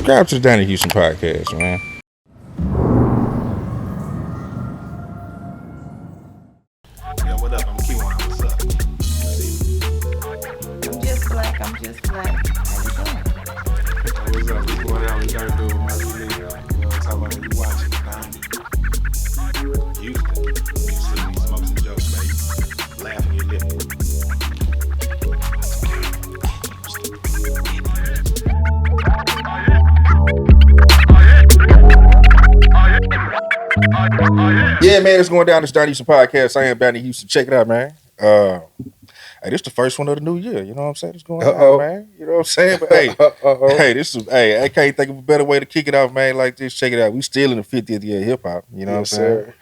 Subscribe to the Donnie Houston podcast, man. Yo, what up? I'm Kyjuan. What's up? I'm just black. How you doing? What's up? What's going on? We gotta do with my Lee. Talk about when you watching Donnie Houston. You see me smoke some jokes, baby. Laughing your lip. Yeah, man, it's going down this Donnie Houston podcast. I am Donnie Houston. Check it out, man. Hey, this the first one of the new year. You know what I'm saying? It's going down, man. You know what I'm saying? But hey, hey, I can't think of a better way to kick it off, man. Like this. Check it out. We still in the 50th year of hip hop. You know what I'm saying?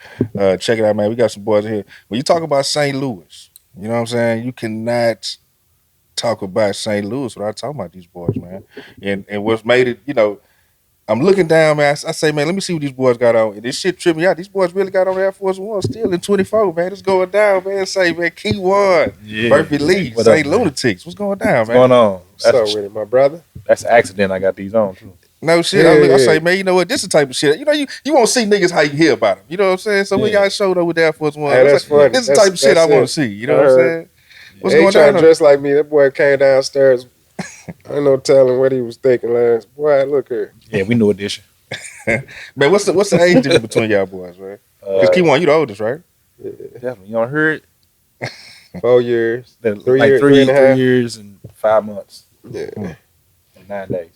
Check it out, man. We got some boys in here. When you talk about St. Louis, you know what I'm saying? You cannot talk about St. Louis without talking about these boys, man. And what's made it, you know. I'm looking down, man. I say, man, let me see what these boys got on. And this shit tripped me out. These boys really got on Air Force One still in 24, man. It's going down, man. Say, man, Kyjuan, Murphy Lee, St. Lunatics. What's going down, What's man? going on? What's up with it, my brother? That's an accident. I got these on, too. No shit. I say, man, you know what? This is the type of shit. You know, you won't see niggas how you hear about them. You know what I'm saying? So we got showed up with Air Force One. Hey, that's funny. This is the type of shit I want to see. You know what I'm saying? What's He going trying on? to dress like me. That boy came downstairs. I ain't no telling what he was thinking last. Boy, look here. Yeah, we knew edition. Man, what's the age difference between y'all boys, man? Because Kyjuan, you the oldest, right? Yeah. Definitely. You don't hear it? 4 years. Like 3 and a half. 3 years and 5 months. Yeah. And 9 days.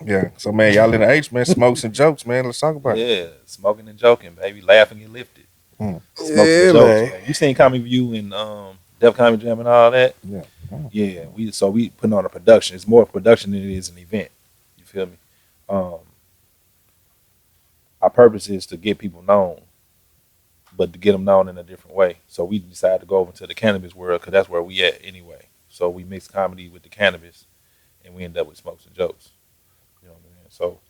Yeah. So, man, y'all in the age, man. Smokes and jokes, man. Let's talk about it. Yeah, smoking and joking, baby. Laughing and lifted. Smoking Yeah, and man. jokes, You seen Comedy View and Def Comedy Jam and all that? Yeah. Yeah, we putting on a production. It's more production than it is an event. You feel me? Our purpose is to get people known, but to get them known in a different way. So we decided to go over to the cannabis world because that's where we at anyway. So we mix comedy with the cannabis, and we end up with smokes and jokes. You know what I mean? So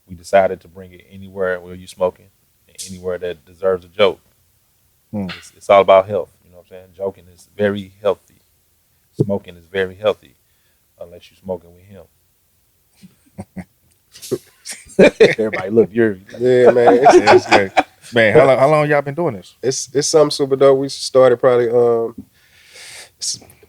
we decided to bring it anywhere where you smoking, and anywhere that deserves a joke. It's all about health. You know what I'm saying? Joking is very healthy. Smoking is very healthy, unless you're smoking with him. Everybody look, you're Yeah, man. Man, how long y'all been doing this? It's something super dope. We started probably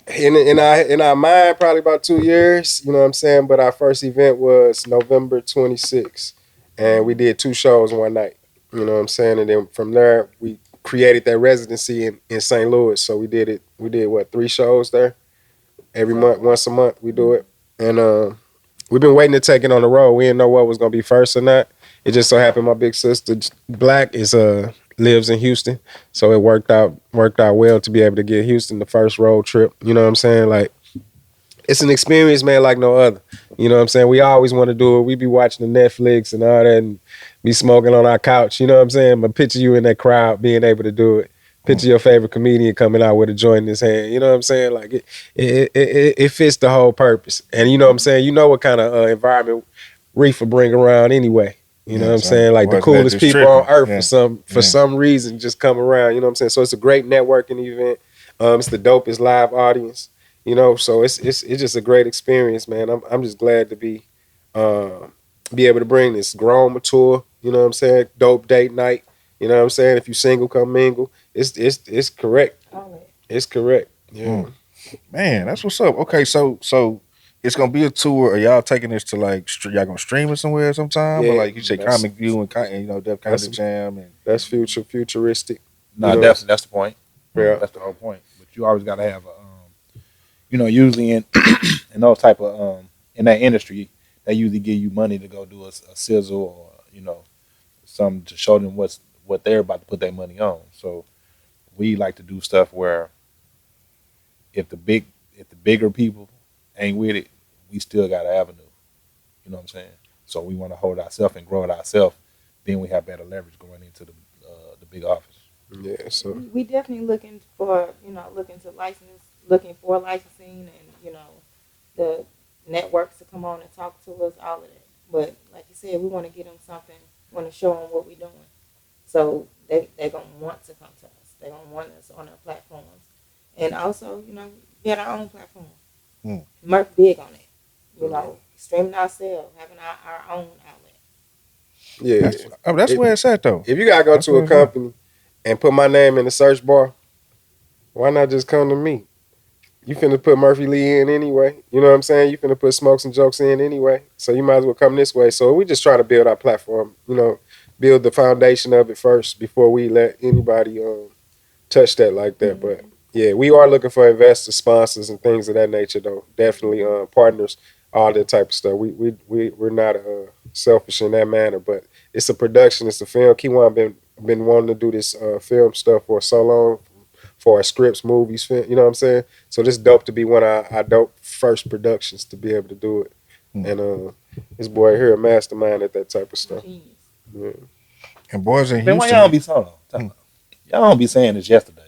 in our mind probably about 2 years. You know what I'm saying? But our first event was November 26th, and we did 2 shows one night. You know what I'm saying? And then from there we created that residency in St. Louis. So we did 3 shows there every month, once a month we do it, and we've been waiting to take it on the road. We didn't know what was gonna be first or not. It just so happened my big sister Black lives in Houston, so it worked out well to be able to get Houston the first road trip. You know what I'm saying? Like, it's an experience, man, like no other. You know what I'm saying? We always want to do it. We be watching the Netflix and all that, and be smoking on our couch. You know what I'm saying? But picture you in that crowd being able to do it. Picture your favorite comedian coming out with a joint in his hand. You know what I'm saying? Like it fits the whole purpose. And you know what I'm saying? You know what kind of environment Reefer bring around anyway. You know what I'm saying? Like the coolest people on earth for some reason just come around. You know what I'm saying? So it's a great networking event. It's the dopest live audience. You know, so it's just a great experience, man. I'm just glad to be able to bring this grown, mature. You know what I'm saying? Dope date night. You know what I'm saying? If you single, come mingle. It's correct. It's correct. Yeah. Man, that's what's up. Okay, so it's gonna be a tour. Are y'all taking this to like y'all gonna stream it somewhere sometime? Yeah, or like you say, Comic View and Def Comedy Jam and that's futuristic. No, definitely that's the point. Yeah, that's the whole point. But you always gotta have a, usually in in those type of in that industry, they usually give you money to go do a sizzle or something to show them what they're about to put their money on. So we like to do stuff where if the bigger people ain't with it, we still got an avenue. You know what I'm saying? So we want to hold ourselves and grow it ourselves. Then we have better leverage going into the big office. Yeah. So we definitely looking for looking for licensing and the networks to come on and talk to us, all of that. But like you said, we want to get them something. Want to show them what we're doing. So they're going to want to come to us. They're going to want us on our platforms. And also, get our own platform. Murph big on it. streaming ourselves, having our own outlet. Yeah. That's where it's at though. If you gotta go That's to where a it's at. company and put my name in the search bar, why not just come to me? You finna put Murphy Lee in anyway. You know what I'm saying? You finna put Smokes and Jokes in anyway. So you might as well come this way. So we just try to build our platform, build the foundation of it first before we let anybody touch that like that. But yeah, we are looking for investors, sponsors, and things of that nature though. Definitely partners, all that type of stuff. We're not selfish in that manner, but it's a production, it's a film. Kyjuan been wanting to do this film stuff for so long, for our scripts, movies, film, you know what I'm saying? So this dope to be one of our dope first productions to be able to do it. And this boy here a mastermind at that type of stuff. Genius. Yeah. And boys in Man, why Houston. y'all don't be so long? Y'all don't be saying this yesterday.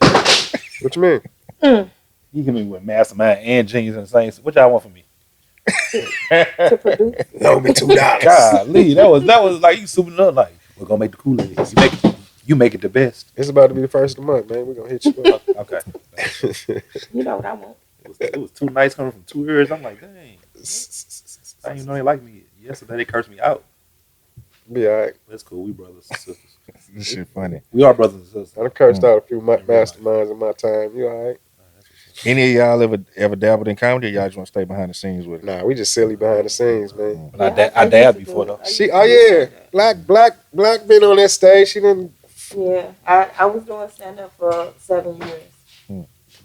What you mean? You give me with mastermind and genius and things. What y'all want from me? To produce. No, me $2. Golly, that was like you souping it up like we're gonna make the Kool-Aid. You make it the best. It's about to be the first of the month, man. We're gonna hit you up. Okay. You know what I want. It was 2 nights coming from 2 ears. I'm like, dang. I didn't even know they liked me. Yesterday they cursed me out. Be all right. That's cool. We brothers and sisters. This shit funny. We are brothers and sisters. I done cursed out a few masterminds in my time. You all right? Any of y'all ever dabbled in comedy, or y'all just want to stay behind the snes with it? Nah, we just silly behind the scenes, man. But I dabbed before though. Black been on that stage. She didn't. Yeah, I was doing stand up for 7 years.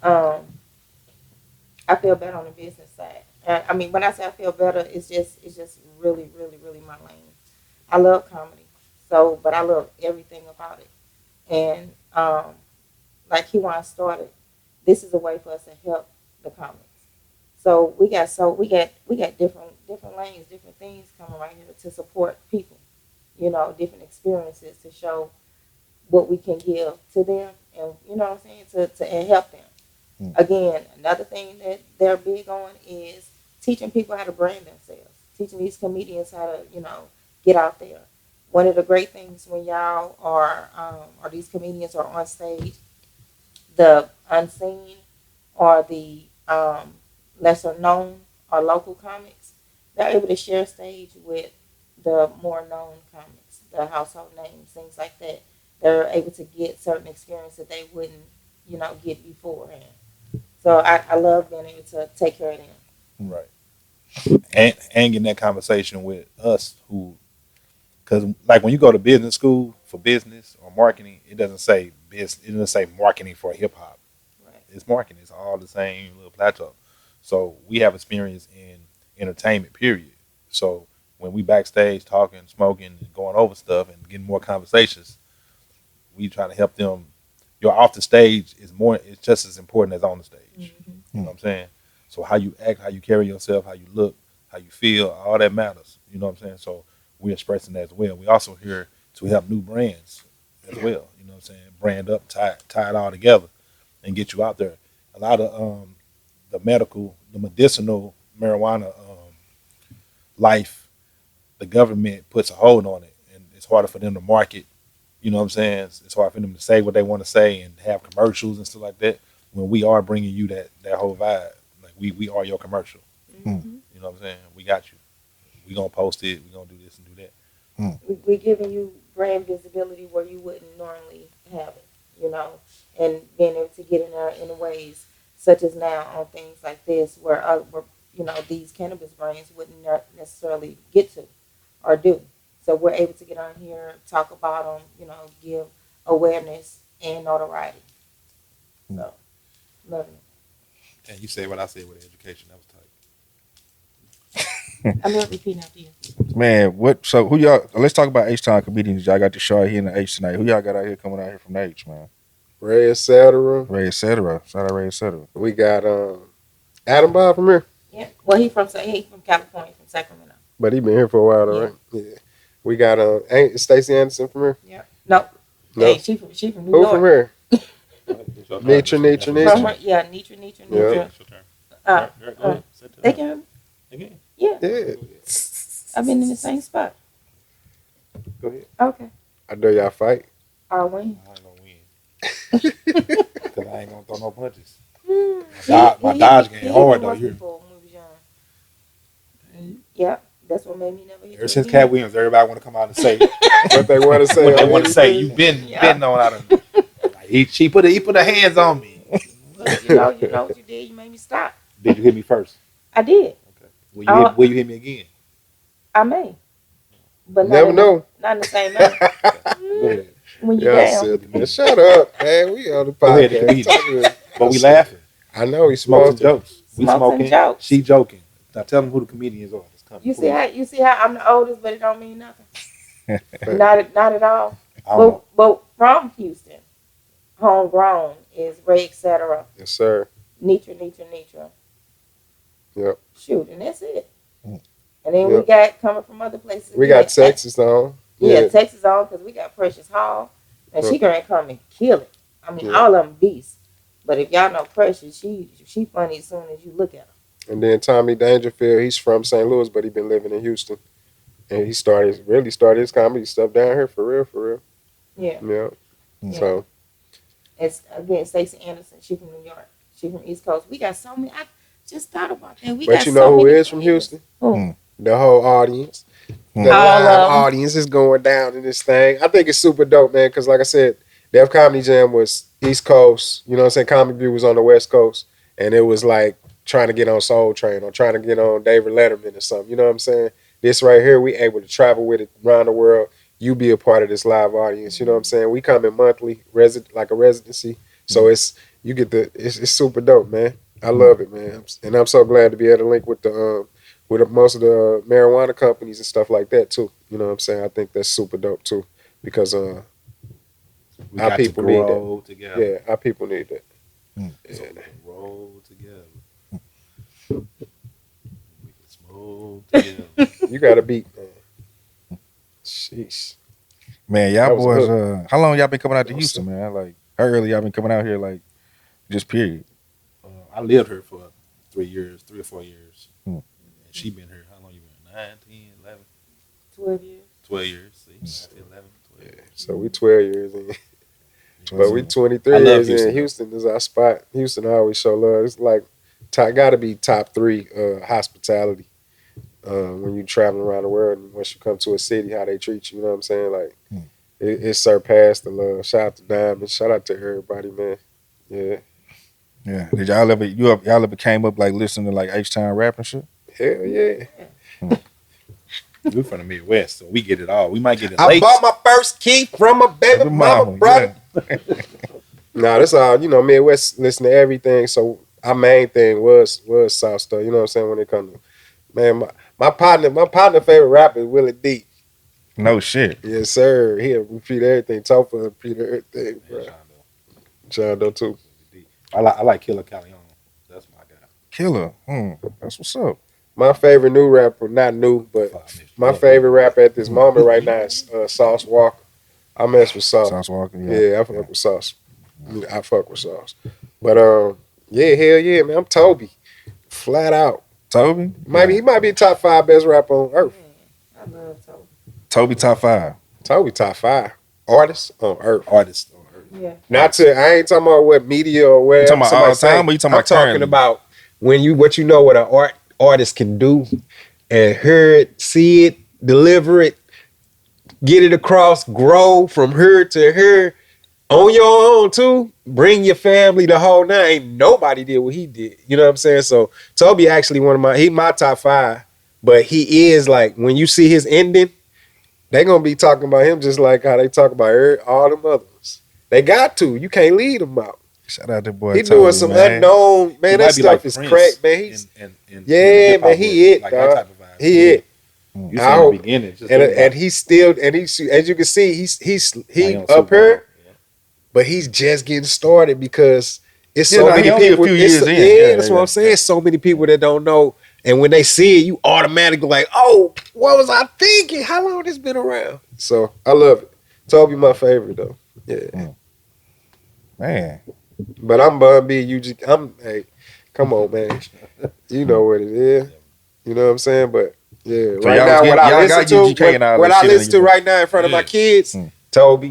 I feel better on the business side. I mean, when I say I feel better, it's just really, really, really my lane. I love comedy, but I love everything about it. And like Kyjuan started, this is a way for us to help the comics. So we got different lanes, different things coming right here to support people. Different experiences to show what we can give to them, and you know what I'm saying, to help them. Again, another thing that they're big on is teaching people how to brand themselves, teaching these comedians how to, get out there. One of the great things when y'all are, or these comedians are on stage, the unseen or the lesser known or local comics, they're able to share stage with the more known comics, the household names, things like that. They're able to get certain experience that they wouldn't, get beforehand. So I love being able to take care of them. Right. And getting that conversation with us because like when you go to business school for business or marketing, it doesn't say business, it doesn't say marketing for hip hop. Right. It's marketing. It's all the same little plateau. So we have experience in entertainment, period. So when we backstage talking, smoking, and going over stuff and getting more conversations, we try to help them. Your off the stage it's just as important as on the stage. Mm-hmm. You know what I'm saying? So how you act, how you carry yourself, how you look, how you feel, all that matters. You know what I'm saying? So we're expressing that as well. We also here to help new brands as well. You know what I'm saying? Brand up, tie it all together and get you out there. A lot of the medicinal marijuana life, the government puts a hold on it, and it's harder for them to market. You know what I'm saying? It's hard for them to say what they want to say and have commercials and stuff like that. When we are bringing you that whole vibe, like we are your commercial. Mm-hmm. You know what I'm saying? We got you. We gonna post it. We gonna do this and do that. We're giving you brand visibility where you wouldn't normally have it, and being able to get in there in ways such as now on things like this where these cannabis brands wouldn't necessarily get to or do. So we're able to get on here, talk about them, give awareness and notoriety. So, loving it. And you say what I said with education. That was tight. I'm not repeating after you. Man, so who y'all, let's talk about H-Town comedians. Y'all got the show out here in the H tonight. Who y'all got out here coming out here from the H, man? Ray Etc. Ray Etc. Shout out Ray Etc. We got Adam Bob from here. Yeah. Well, he's from California, from Sacramento. But he been here for a while, though, right? Yeah. We got ain't Stacey Anderson from here? Yeah. No. Hey, she from New Who York. from here? Nature. From her, yeah, Nitra. Yeah. They can. Again. Yeah. Yeah. I've been in the same spot. Go ahead. Okay. I dare y'all fight. I'll win. I ain't gonna win. Because I ain't gonna throw no punches. My dodge game hard though. He You before when we was young. Yeah, that's what made me never hit Ever you since again. Cat Williams, everybody want to come out and say What they want to say. what they on want to say. anything. You've been Yeah. betting on out of. Like, he put her hands on me. But you know what you did. You made me stop. Did you hit me first? I did. Okay. Will you hit me again? I may, but Never know. not in the same manner. Go ahead. When you Yeah, down. silly, man. Shut up, man. We on the Go ahead, podcast. comedian. Talk to us. But we laughing. I know he's Smoking supposed to. jokes. We Smoking smoking. jokes. She joking. Now tell them who the comedians are. That's coming. You see how I'm the oldest, but it don't mean nothing. not at all. I don't know. But from Houston, homegrown is Ray, etc. Yes, sir. Nitra. Yep. Shoot, and that's it. And then Yep. we got coming from other places. We got Texas on. Yeah, Texas on because we got Precious Hall, and she gonna come and kill it. I mean, all of them beasts. But if y'all know Precious, she funny as soon as you look at her. And then Tommy Dangerfield, he's from St. Louis, but he been living in Houston. And he really started his comedy stuff down here for real. Yeah. Yeah. So It's again Stacey Anderson. She from New York. She from East Coast. We got so many. I just thought about that. but you know who is from Houston? Who? The whole audience. The All live of 'em. audience is going down in this thing. I think it's super dope, man, because like I said, Def Comedy Jam was East Coast. You know what I'm saying? Comedy View was on the West Coast. And it was like trying to get on Soul Train or trying to get on David Letterman or something. You know what I'm saying? This right here, we able to travel with it around the world. You be a part of this live audience. You know what I'm saying? We come in monthly, like a residency. So it's super dope, man. I love it, man. And I'm so glad to be able to link with most of the marijuana companies and stuff like that too. You know what I'm saying? I think that's super dope too, because We our got people to need grow that. together. Yeah, our people need that. So Yeah. we can roll together. We can smoke together. You got a beat, man. Sheesh. Man, y'all That was boys, how long y'all been coming out to Houston, man? Like, how early y'all been coming out here, like, just period? I lived here for 3 or 4 years. And she been here, how long you been? 9, 10, 11? 12 years. 12 years. See, 11, 12. Yeah. So we 12 years in. But we 23 I love years Houston, in. Houston is our spot. Houston always show love. It's like, got to be top 3 hospitality when you traveling around the world. And once you come to a city, how they treat you, you know what I'm saying? Like, it surpassed the love. Shout out to Diamond. Shout out to everybody, man. Yeah. Yeah. Did y'all ever came up, like, listening to, like, H-Town rap and shit? Hell yeah. We're from the Midwest, so we get it all. We might get it I late. bought my first key from a baby mama, brother. Nah, that's all. You know, Midwest listen to everything. So our main thing was South stuff. You know what I'm saying? When it comes to, man, my partner favorite rapper is Willie D. No shit. Yes, sir. He'll repeat everything. Tofa repeat everything, bro. Yeah, John Doe too. I like Killer Kyjuan. That's my guy. Killer. That's what's up. My favorite new rapper, not new, but my favorite rapper at this moment right now is Sauce Walker. I mess with Sauce. Sauce Walker, Yeah, I fuck with Sauce. I fuck with Sauce. But yeah, hell yeah, man. I'm Tobe. Flat out. Tobe? He might be top 5 best rapper on earth. I love Tobe. Tobe top 5. Tobe top 5 artists on earth. Artist on earth. Yeah. I ain't talking about what media or where. You talking about all time or you talking about I'm talking currently? about what you know what an artist can do and hear it, see it, deliver it, get it across, grow from here to here on your own too. Bring your family the whole nine. Ain't nobody did what he did. You know what I'm saying? So Tobe actually he my top 5, but he is like when you see his ending, they gonna be talking about him just like how they talk about all them other ones. They got to. You can't lead them out. Shout out to boy He Tobe, doing some man. unknown, man. He That might be stuff like is Prince crack, man. He's in yeah, hip-hop man. He world, it, like dog. that type of vibe. He it. You I said in hope- the beginning, just And he's still as you can see, he up here, but he's just getting started because it's so many he only people. a few years in. Yeah, That's what I'm saying. So many people that don't know, and when they see it, you automatically like, oh, what was I thinking? How long this been around? So I love it. Tobe my favorite though. Yeah. Man. But I'm Bun B. Hey, come on, man. You know what it is. You know what I'm saying? But yeah, So right y'all now was what I y'all got listen UGK to, and all what that I shit in listen to your- right now in front of my kids, Tobe.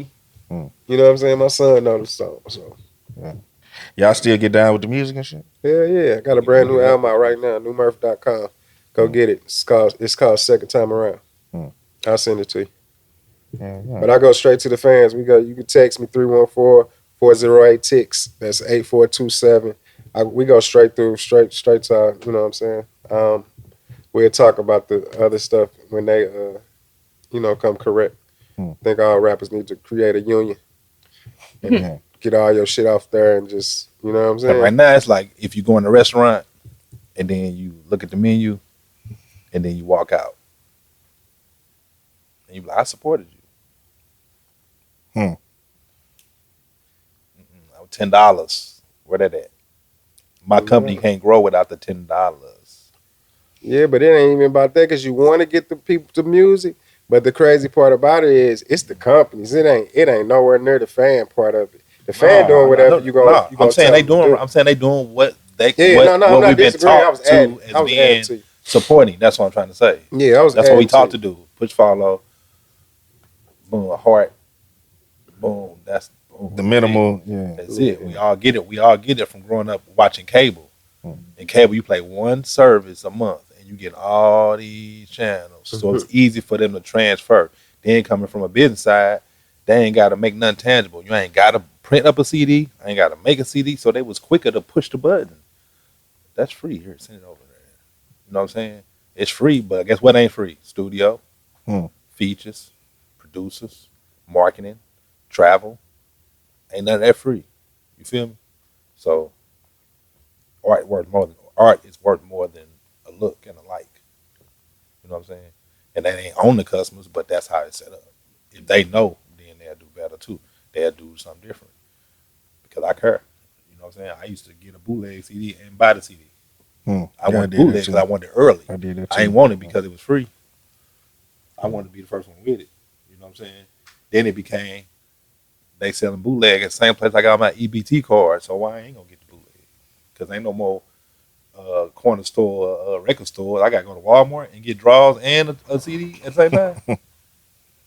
You know what I'm saying? My son know the song. So Y'all still get down with the music and shit? hell yeah, I got a brand new album out right now, newmurph.com. Go get it. It's called Second Time Around. I'll send it to you. Yeah. But I go straight to the fans. You can text me 314-408-TIX. That's 8427. We go straight through, straight to, you know what I'm saying? We'll talk about the other stuff when they, come correct. I think all rappers need to create a union and get all your shit off there and just, you know what I'm saying? But right now, it's like if you go in a restaurant and then you look at the menu and then you walk out. And you be like, I supported you. $10. Where that at? My company can't grow without the $10. Yeah, but it ain't even about that because you want to get the people to music. But the crazy part about it is it's the companies. It ain't nowhere near the fan part of it. The fan doing whatever you gonna. I'm saying they doing what they I'm what not we've been disagreeing. taught to as being to you. supporting. That's what I'm trying to say. Yeah, that's what we taught to do. Push, follow, boom, heart, boom. That's the minimal. Yeah, that's it. We all get it. We all get it from growing up watching cable. In cable, you play one service a month. You get all these channels, so it's easy for them to transfer. Then coming from a business side, they ain't got to make nothing tangible. You ain't got to print up a CD. I ain't got to make a CD, so they was quicker to push the button. That's free. Here, send it over there. You know what I'm saying? It's free, but guess what ain't free? Studio, features, producers, marketing, travel. Ain't none of that free. You feel me? So art is worth more than a look and a like. You know what I'm saying? And that ain't on the customers, but that's how it's set up. If they know, then they'll do better too. They'll do something different. Because I care. You know what I'm saying? I used to get a bootleg CD and buy the CD. I wanted bootleg because I wanted it early. I did that too. I ain't want it because it was free. I wanted to be the first one with it. You know what I'm saying? Then it became they selling bootleg at the same place I got my EBT card. So why I ain't gonna get the bootleg? Because ain't no more corner store, record store. I got to go to Walmart and get draws and a CD at the same time.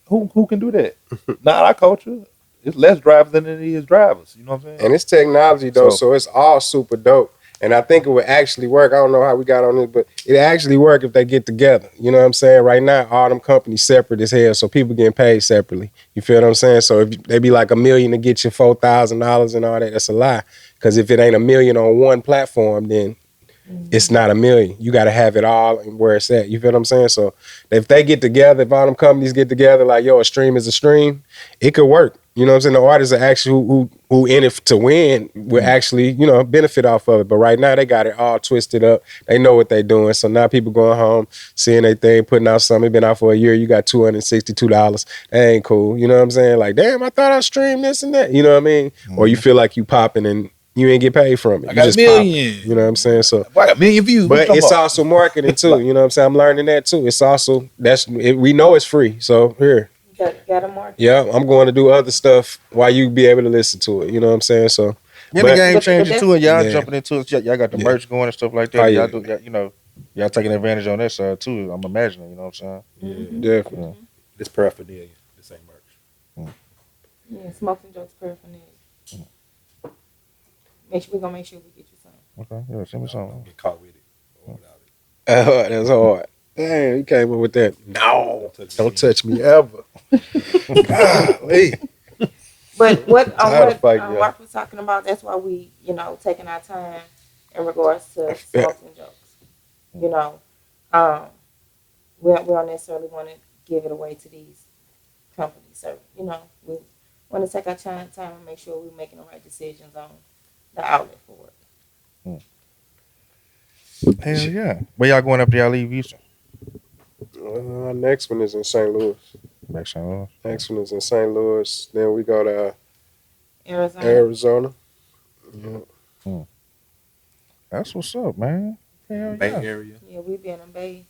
Who can do that? Not our culture. It's less drivers than it is drivers. You know what I'm saying? And it's technology though, so it's all super dope. And I think it would actually work. I don't know how we got on this, but it actually work if they get together. You know what I'm saying? Right now, all them companies separate as hell, so people getting paid separately. You feel what I'm saying? So if they be like $1 million to get you $4,000 and all that, that's a lie. Because if it ain't $1 million on one platform, then it's not $1 million. You got to have it all where it's at. You feel what I'm saying? So if they get together, if all them companies get together, like, yo, a stream is a stream, it could work. You know what I'm saying? The artists are actually who in it to win will actually, benefit off of it. But right now they got it all twisted up. They know what they doing. So now people going home, seeing their thing, putting out something. It been out for a year. You got $262. That ain't cool. You know what I'm saying? Like, damn, I thought I streamed this and that. You know what I mean? Or you feel like you popping and you ain't get paid from it. I got just $1 million. Popping. You know what I'm saying? So I got $1 million views. But it's also marketing too. You know what I'm saying? I'm learning that too. It's also we know it's free. So here. Got to market. Yeah, I'm going to do other stuff while you be able to listen to it. You know what I'm saying? So the game changing too, and y'all jumping into it. Y'all got the merch going and stuff like that. Y'all do, y'all taking advantage on that side too. I'm imagining. You know what I'm saying? Yeah, definitely. This paraphernalia. This ain't merch. Yeah, Smokes and Jokes paraphernalia. We're gonna make sure we get you something. Okay, yeah, send me something. Get caught with it or without it. That's hard. Damn, you came up with that. No, don't touch me ever. Golly. But what Mark was talking about, that's why we, taking our time in regards to Smokes and Jokes. We don't necessarily want to give it away to these companies. So, we want to take our time and make sure we're making the right decisions on the outlet for it. Hell yeah. Where y'all going up there? Y'all leave Houston? Next one is in St. Louis. Next one is in St. Louis. Then we go to Arizona. Yeah. That's what's up, man. Hell Bay yeah. Area. Yeah, we've been in Bay.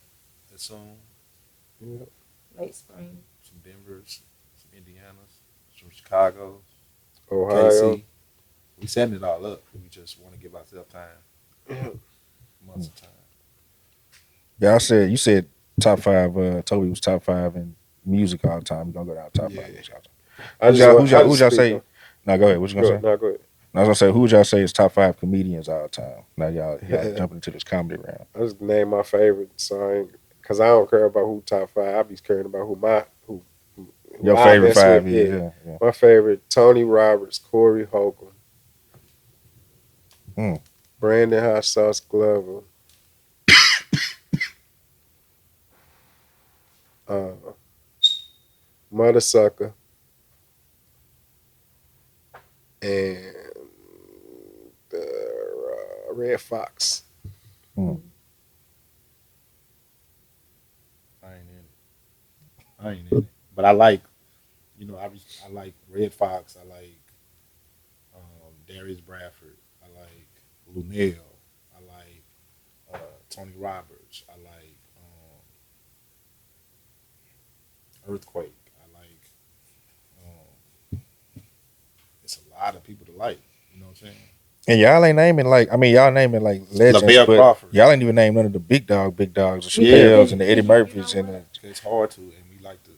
Soon. Yeah. Late spring. Some Denver's, some Indiana's, some Chicago's, Ohio. KC. We setting it all up. We just want to give ourselves time. Months of time. Yeah, you said top 5. Tobe was top 5 in music all the time. We're gonna go down top 5 music all the time. Who's y'all say? No, go ahead. What you gonna say? No, go ahead. I was gonna say, who would y'all say is top 5 comedians all time? Now y'all jumping into this comedy round. I just name my favorite song because I don't care about who top 5. I be caring about who Your I favorite mess 5 with. is, yeah. My favorite: Tony Roberts, Corey Holcomb, Brandon Hot Sauce Glover, Mother Sucker, and Red Fox. I ain't in it. But I like, I like Red Fox. I like Darius Bradford. I like Lunel. I like Tony Roberts. I like Earthquake. I like. It's a lot of people to like. You know what I'm saying? And y'all ain't naming y'all naming like legends, LaBelle but Crawford. y'all ain't even naming none of the big dogs, the Yeah. Chappelles and the Eddie Murphys and the. It's hard to, and we like to.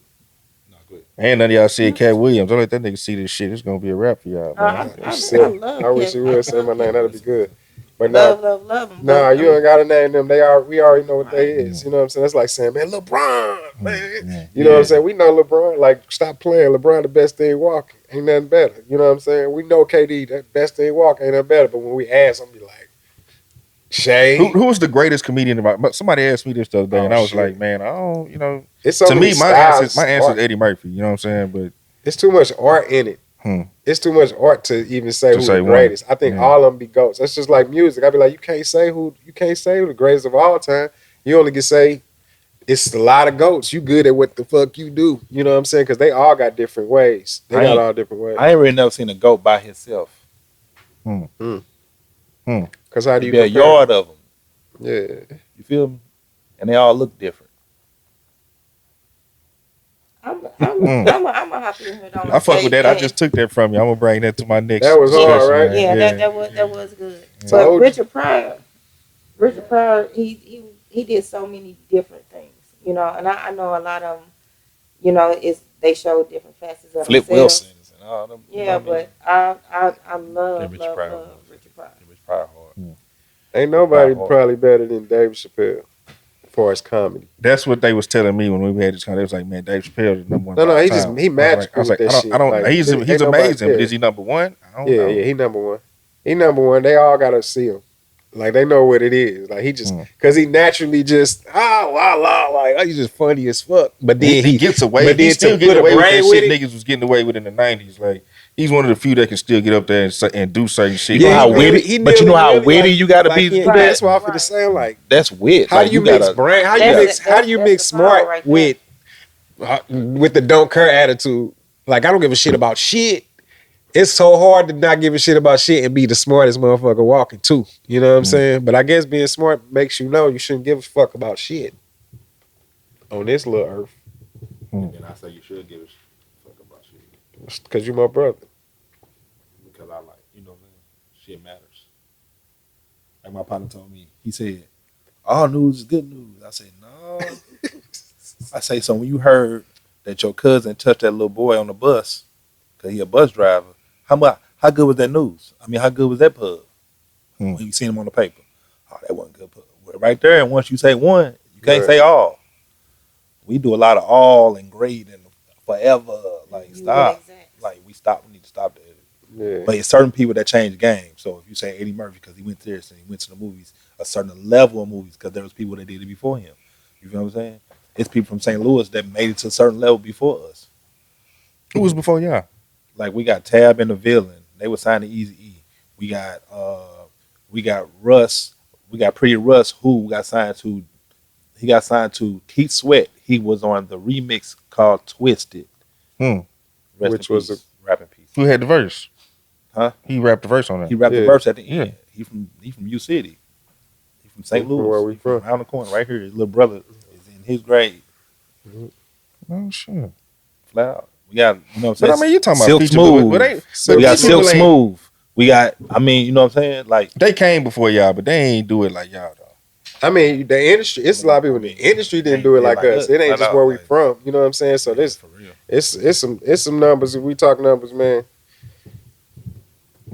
No, go ahead. Ain't none of y'all see Cat Williams. Don't let that nigga see this shit. It's gonna be a rap for y'all, I man. love I wish Kevin. you would say my name. That'd be good. But no, Love him. nah, you ain't gotta name them. We already know what they is. You know what I'm saying? That's like saying, man, LeBron, man. You know what I'm saying? We know LeBron. Like, stop playing. LeBron, the best thing walking. Ain't nothing better. You know what I'm saying? We know KD, the best thing walking, ain't nothing better. But when we ask them, be like, Shay. Who was the greatest comedian about? Somebody asked me this the other day, and I was like, man, I don't, It's so to many me, styles, my answer art. is Eddie Murphy. You know what I'm saying? But It's too much art in it. It's too much art to even say who's the greatest. I think all of them be goats. That's just like music. I'd be like, you can't say who the greatest of all time. You only can say it's a lot of goats. You good at what the fuck you do. You know what I'm saying? Because they all got different ways. They got all different ways. I ain't really never seen a goat by himself. Because how do you be a compare? yard of them? Yeah. You feel me? And they all look different. I'm gonna hop in here. I fuck with that. I just took that from you. I'm gonna bring that to my next. That was hard, discussion, right? man. Yeah, that was good. Yeah. But Richard Pryor, he did so many different things, you know, and I know a lot of them, you know, they show different facets of Flip themselves. Wilsons and all them. Yeah, but I love Richard Pryor. Richard Pryor. Richard Pryor hard. Ain't nobody probably better than Dave Chappelle as far as comedy. That's what they was telling me when we had this conversation. They was like, man, Dave Chappelle is number one. No, all he time. he magical. I was like, with that I don't. shit. Like, He's ain't amazing, nobody- but is he number one? I don't know. Yeah, he number one. He number one. They all gotta see him. Like, they know what it is. Like, he just because he naturally just he's just funny as fuck. But then he gets away. But then He still to getting put a away with brain that with shit it. niggas was getting away with in the 90s. Like, he's one of the few that can still get up there and do certain shit. You know how he witty, he but you know how nearly, witty like- you gotta like be. he- to do That's that? why I'm finna say, like, That's wit. how Like, do you gotta, mix brain? How That's you the mix power smart right there. with the don't care attitude? Like, I don't give a shit about shit. It's so hard to not give a shit about shit and be the smartest motherfucker walking too. You know what I'm saying? But I guess being smart makes you know you shouldn't give a fuck about shit on this little earth. And I say you should give a fuck about shit. Because you my brother. Because I like, you know what I'm saying? Shit matters. Like my partner told me, he said, all news is good news. I said, no. I say, so when you heard that your cousin touched that little boy on the bus, because he a bus driver, how good was that news? I mean, how good was that pub? When you seen him on the paper. Oh, that wasn't good pub. Well, right there, and once you say one, you can't say all. We do a lot of all and great and forever. Like, stop. Like, we need to stop that. Yeah. But it's certain people that change the game. So if you say Eddie Murphy because he went there and he went to the movies, a certain level of movies because there was people that did it before him. You feel what I'm saying? It's people from St. Louis that made it to a certain level before us. Who was before y'all? Like we got Tab and the Villain. They were signed to Easy E. We got Russ. We got Pretty Russ who got signed to. He got signed to Keith Sweat. He was on the remix called Twisted. Which was a rapping piece. Who had the verse? Huh? He rapped the verse on that. He rapped the verse at the end. Yeah. He from U City. He from St. Louis. Where we from? Around the corner, right here. His little brother is in his grade. Oh shit. Flat out. We got, you know what I'm saying? But I mean, you talking about Silk feature, Smooth. but We got these people Silk ain't- Smooth. We got, I mean, you know what I'm saying? Like They came before y'all, but they ain't do it like y'all though. I mean, the industry, it's a lot of people in the industry didn't do it like us. It ain't just where we from. You know what I'm saying? So this, for real. it's some numbers. If we talk numbers, man.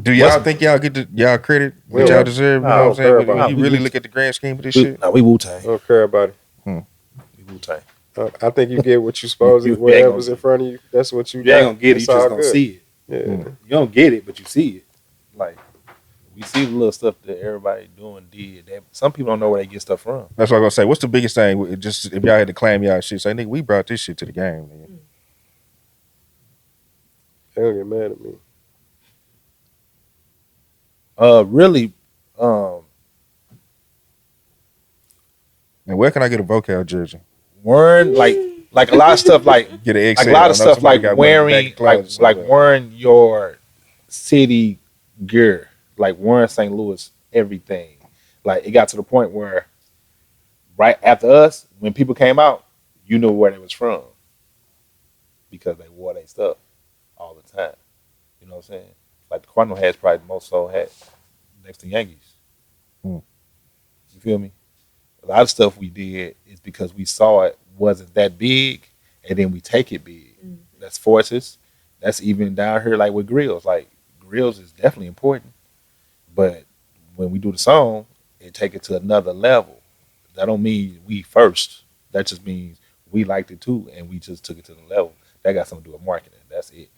Do y'all think y'all get y'all credit We that don't- y'all deserve? You know I what I'm don't saying? care But about when it. you really look at the grand scheme of this We, shit, no, we Wu-Tang. I don't care about it. We Wu-Tang. I think you get what you supposed to. You ain't Whatever's gonna- in front of you, that's what you You got. ain't gonna get it. You It's just all gonna good. see it. Yeah. You don't get it, but you see it. Like we see the little stuff that everybody doing did. That some people don't know where they get stuff from. that's what I'm gonna say. What's the biggest thing? Just if y'all had to claim y'all shit, say nigga, we brought this shit to the game. Nigga. They don't get mad at me. Really, And where can I get a vocal jersey? wearing like a lot of stuff like Get an XL. like a lot I of know stuff somebody like got one in the back wearing of the closet like somewhere. wearing your city gear, like wearing St. Louis everything. Like it got to the point where right after us, when people came out, you knew where they was from because they wore their stuff all the time. You know what I'm saying? Like the Cardinal hats probably the most sold hat next to Yankees. Hmm. You feel me? A lot of stuff we did is because we saw it wasn't that big, and then we take it big. That's forces. That's even down here like with grills. Like grills is definitely important, but when we do the song, it take it to another level. That don't mean we first. That just means we liked it too, and we just took it to the level. That got something to do with marketing. That's it.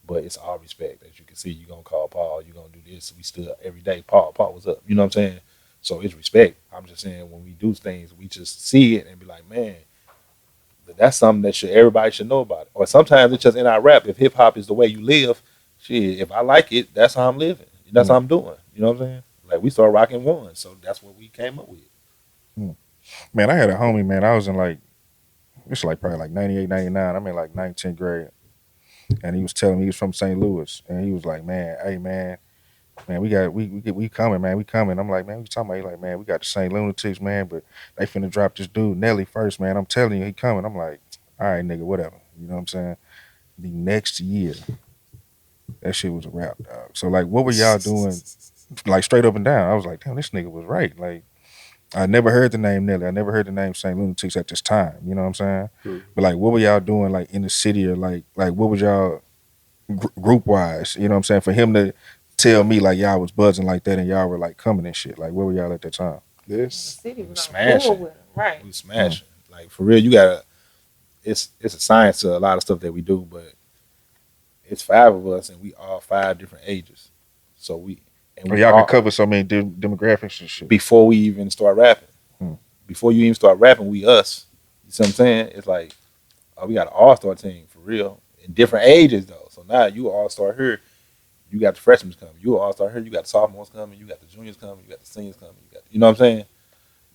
But it's all respect. As you can see, you're gonna call Paul, you're gonna do this. We still every day, Paul, what's up? You know what I'm saying? So it's respect. I'm just saying when we do things, we just see it and be like, man, that's something that everybody should know about it. Or sometimes it's just in our rap. If hip hop is the way you live, shit, if I like it, that's how I'm living. That's how I'm doing. You know what I'm saying? Like we started rocking one, so that's what we came up with. Man, I had a homie, man. I was in like, it's like probably like 98, 99. I'm in like 9th, 10th grade. And he was telling me he was from St. Louis. And he was like, man, hey, man, we coming, man. We coming. I'm like, man, what you talking about? He like, man, we got the St. Lunatics, man, but they finna drop this dude, Nelly, first, man. I'm telling you, he coming. I'm like, all right, nigga, whatever. You know what I'm saying? The next year, that shit was a rap, dog. So, like, what were y'all doing, like, straight up and down? I was like, damn, this nigga was right. Like, I never heard the name Nelly. I never heard the name St. Lunatics at this time. You know what I'm saying? But, like, what were y'all doing, like, in the city or, like what was y'all group-wise? You know what I'm saying? For him to tell me, like, y'all was buzzing like that and y'all were, like, coming and shit. Like, where were y'all at that time? The This. city was Smashing. on board with them, right? We smashing. Like for real, you gotta it's a science to a lot of stuff that we do, but it's 5 of us and we all 5 different ages. So we Y'all all, can cover so many demographics and shit. before we even start rapping. Hmm. Before you even start rapping, we us. You see what I'm saying? It's like we got an all-star team for real. In different ages though. So now you all-star here, you got the freshmen coming. You all-star here, you got the sophomores coming, you got the juniors coming, you got the seniors coming, you know what I'm saying?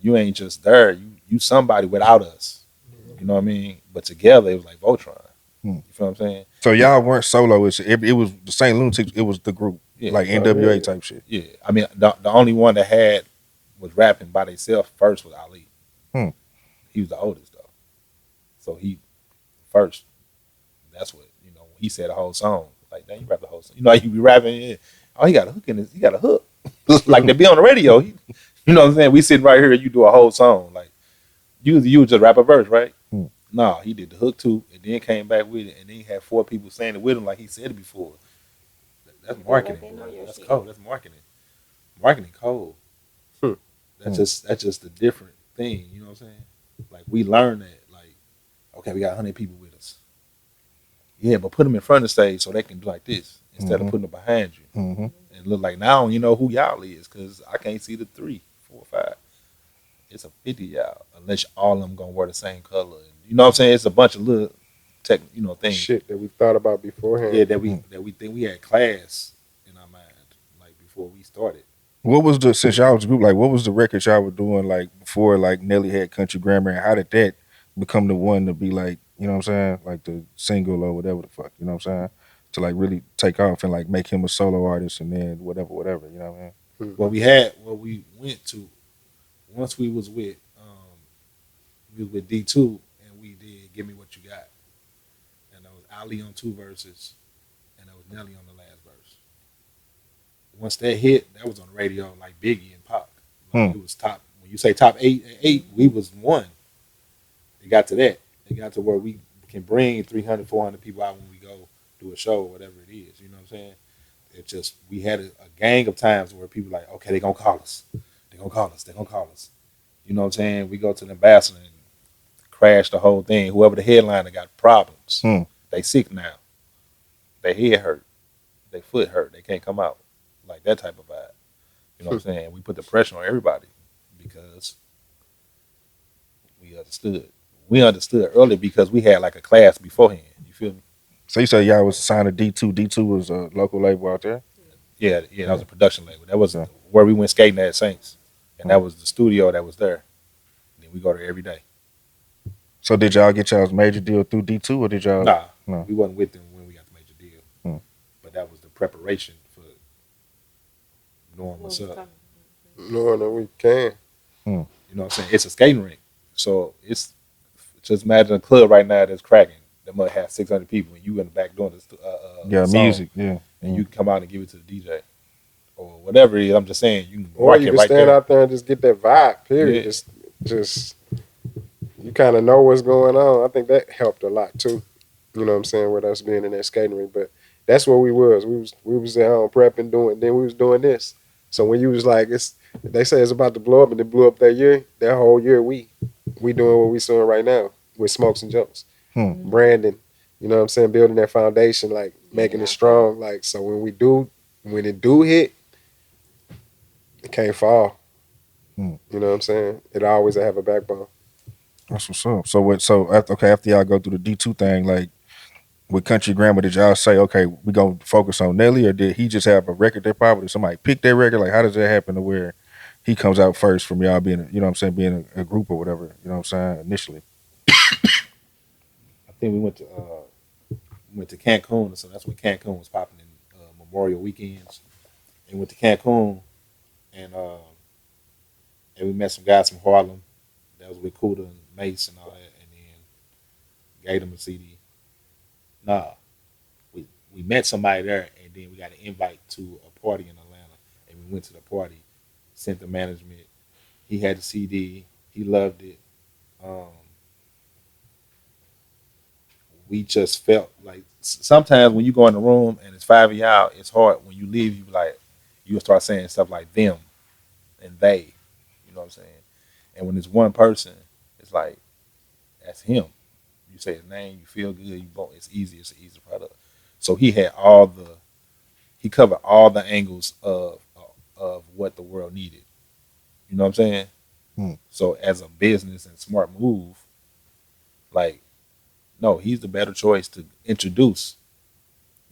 You ain't just there. You somebody without us. You know what I mean? But together it was like Voltron. You feel what I'm saying? So y'all weren't solo. It was the St. Lunatics. It was the group, Yeah. like NWA type shit. Yeah. I mean, the only one that was rapping by themselves first was Ali. He was the oldest though. So he first. That's what, he said the whole song. Like, damn, you rap the whole song. You know, you be rapping, yeah. Oh, he got a hook in his, he got a hook. Like they be on the radio. You know what I'm saying? We sitting right here, you do a whole song. Like you just rap a verse, right? No, he did the hook too, and then came back with it, and then he had 4 people saying it with him like he said it before. That's marketing. That's cold. That's marketing. Marketing cold. That's just a different thing. You know what I'm saying? Like we learned that. Like, okay, we got 100 people with us. Yeah, but put them in front of the stage so they can do like this instead of putting them behind you and look like now you know who y'all is because I can't see the 3, 4, 5. It's a 50 y'all unless all of them gonna wear the same color. You know what I'm saying? It's a bunch of little things. Shit that we thought about beforehand. Yeah, that we think we had class in our mind like before we started. What was since y'all was a group, like what was the record y'all were doing like before like Nelly had Country Grammar, and how did that become the one to be like, you know what I'm saying, like the single or whatever the fuck, you know what I'm saying, to like really take off and like make him a solo artist and then whatever, you know what I mean? What we went to once we was with D2 and we did Give Me What You Got, and that was Ali on 2 verses and that was Nelly on the last verse. Once that hit, that was on the radio like Biggie and Pac. Like, it was top. When you say top 8, we was 1. It got to that. It got to where we can bring 300, 400 people out when we go do a show or whatever it is. You know what I'm saying? it just we had a gang of times where people like, okay, they're gonna call us. They're gonna call us. They're gonna call us. You know what I'm saying? We go to the ambassador and crash the whole thing. Whoever the headliner got problems. They sick now. Their head hurt. Their foot hurt. They can't come out. Like that type of vibe. You know what I'm saying? We put the pressure on everybody because we understood. We understood early because we had like a class beforehand. You feel me? So you said y'all was signed to D2. D2 was a local label out there? Yeah, that was a production label. That was where we went skating at Saints. And that was the studio that was there. And then we go there every day. So did y'all get y'all's major deal through D2 or did y'all? No. We wasn't with them when we got the major deal. But that was the preparation for knowing what's up. Knowing that we can. You know what I'm saying? It's a skating rink. So it's just imagine a club right now that's cracking. That might have 600 people and you in the back doing this song, music, and you can come out and give it to the DJ or whatever it is. I'm just saying you can or you can stand out there and just get that vibe. Period. Yeah. Just you kind of know what's going on. I think that helped a lot too. You know what I'm saying? With us being in that skating rink, but that's what we was. We was at home prepping, doing. Then we was doing this. So when you was like, they say it's about to blow up, and it blew up that year. That whole year, we doing what we doing right now with Smokes and Jokes. Branding, you know what I'm saying, building that foundation, like making it strong, like so when it do hit, it can't fall. You know what I'm saying? It always have a backbone. That's what's up. So after y'all go through the D2 thing, like with Country Grammar, did y'all say, okay, we gonna focus on Nelly, or did he just have a record that popped? Did somebody pick that record? Like how does that happen to where he comes out first from y'all being, you know what I'm saying, being a group or whatever, you know what I'm saying, initially? I think we went to Cancun, so that's when Cancun was popping in Memorial weekends. And went to Cancun, and we met some guys from Harlem. That was with Kuda and Mace and all that, and then gave them a CD. We met somebody there, and then we got an invite to a party in Atlanta, and we went to the party. Sent the management. He had the CD. He loved it. We just felt like sometimes when you go in the room and it's 5 of y'all, it's hard. When you leave, you'll start saying stuff like them and they. You know what I'm saying? And when it's one person, it's like, that's him. You say his name, you feel good, it's easy, it's an easy product. So he covered all the angles of what the world needed. You know what I'm saying? So as a business and smart move, like, no, he's the better choice to introduce.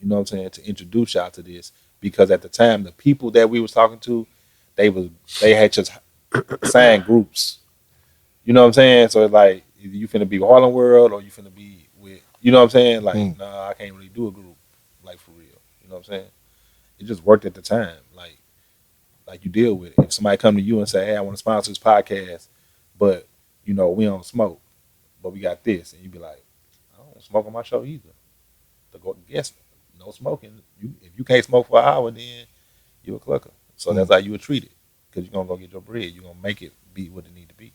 You know what I'm saying? To introduce y'all to this. Because at the time, the people that we was talking to, they had just signed groups. You know what I'm saying? So it's like, either you finna be with Harlem World or you finna be with, you know what I'm saying? Like, nah, I can't really do a group, like for real. You know what I'm saying? It just worked at the time. Like you deal with it. If somebody come to you and say, hey, I want to sponsor this podcast, but, you know, we don't smoke, but we got this. And you be like, I don't smoke on my show either. To go guess, no smoking. If you can't smoke for an hour, then you're a clucker. So that's how you would treat it. Because you're going to go get your bread. You're going to make it be what it need to be.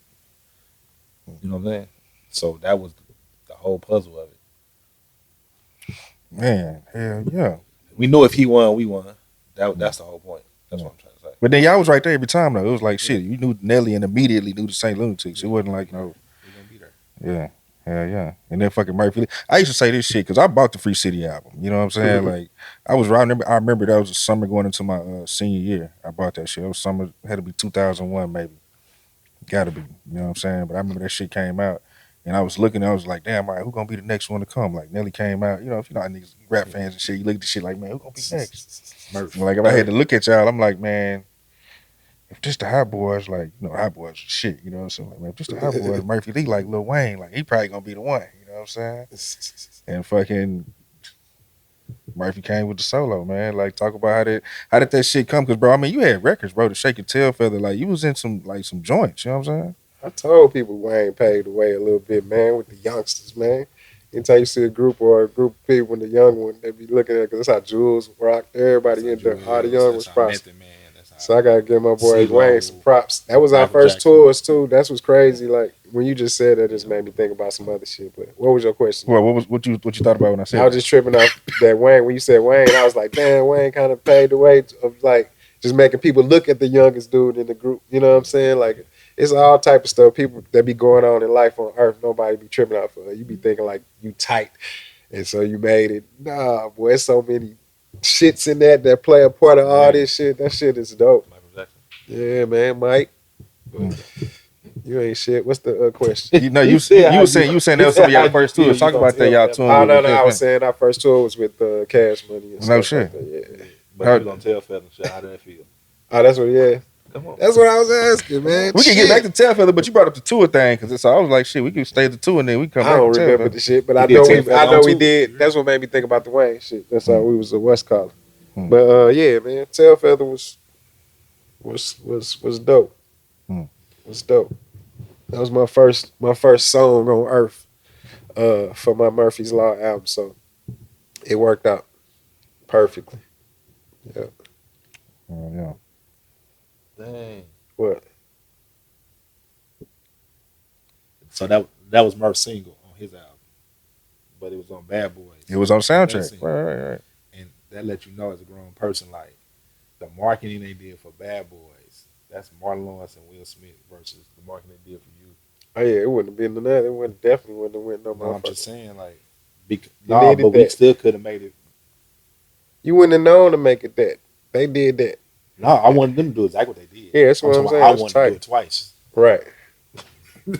You know what I'm saying? So that was the whole puzzle of it. Man, hell yeah. We knew if he won, we won. That's the whole point. That's what I'm trying to say. But then y'all was right there every time though. It was like shit. You knew Nelly and immediately knew the St. Lunatics. It wasn't like no. We're gonna be there. Yeah, hell yeah. And then fucking Murphy. I used to say this shit because I bought the Free City album. You know what I'm saying? Like I remember that was the summer going into my senior year. I bought that shit. It was summer. It had to be 2001 maybe. Gotta be. You know what I'm saying? But I remember that shit came out. And I was looking, I was like, damn, all right, who gonna be the next one to come? Like Nelly came out, you know, if you know how niggas, rap fans and shit, you look at the shit like, man, who gonna be next? Like if I had to look at y'all, I'm like, man, if this the Hot Boys, like, you know, Hot Boys shit, you know what I'm saying? Like, man, if this the Hot Boys, Murphy Lee like Lil Wayne, like he probably gonna be the one, you know what I'm saying? And fucking Murphy came with the solo, man. Like talk about how did that shit come? Cause bro, I mean, you had records, bro, to Shake Your Tail Feather, like you was in some joints, you know what I'm saying? I told people Wayne paved the way a little bit, man, with the youngsters, man. Anytime you see a group of people in the young one, they be looking at it because that's how Jules rocked. Everybody in there, all the young was prospering. So I gotta give my boy CeeLo, Wayne some props. That was our Michael first Jackson. tours too. That's what's crazy. Like when you just said that, just made me think about some other shit. But what was your question? Well, what you thought about when I said I was just tripping off that Wayne. When you said Wayne, I was like, damn, Wayne kind of paved the way of like just making people look at the youngest dude in the group. You know what I'm saying? Like it's all type of stuff. People that be going on in life on Earth, nobody be tripping out for. You be thinking like you tight, and so you made it. Nah, boy, it's so many shits in that play a part of all this shit. That shit is dope. Michael Jackson. Yeah, man, Mike. You ain't shit. What's the question? You know, you was saying that was some of y'all first tours. Talk about that y'all touring. Oh, no, I was saying our first tour was with Cash Money and No stuff shit. like that, yeah. But you gonna tell Feather shit. How did that feel? Oh, that's what, yeah. Come on. That's what I was asking, man. We can get back to Tailfeather, but you brought up the tour thing because so I was like, shit, we can stay at the tour and then we come I back don't to remember Tailfeather. the shit, but We I did know Tailfeather we on did. tour. That's what made me think about the Wayne shit. That's how we was a West Collar. But yeah, man, Tailfeather was dope. Was dope. That was my first song on Earth for my Murphy's Law album, so it worked out perfectly. Yeah. Oh, yeah. Dang. What? So that was Murph's single on his album, but it was on Bad Boys. It was on soundtrack. Single. Right. And that let you know as a grown person, like the marketing they did for Bad Boys. That's Martin Lawrence and Will Smith versus the marketing they did for you. Oh yeah, it wouldn't have been that. It definitely wouldn't have went no more. I'm just saying, like, needed but we that. still could have made it. You wouldn't have known to make it that. They did that. No, I wanted them to do exactly what they did. Yeah, that's what I'm saying. I It's wanted tight. to do it twice. Right.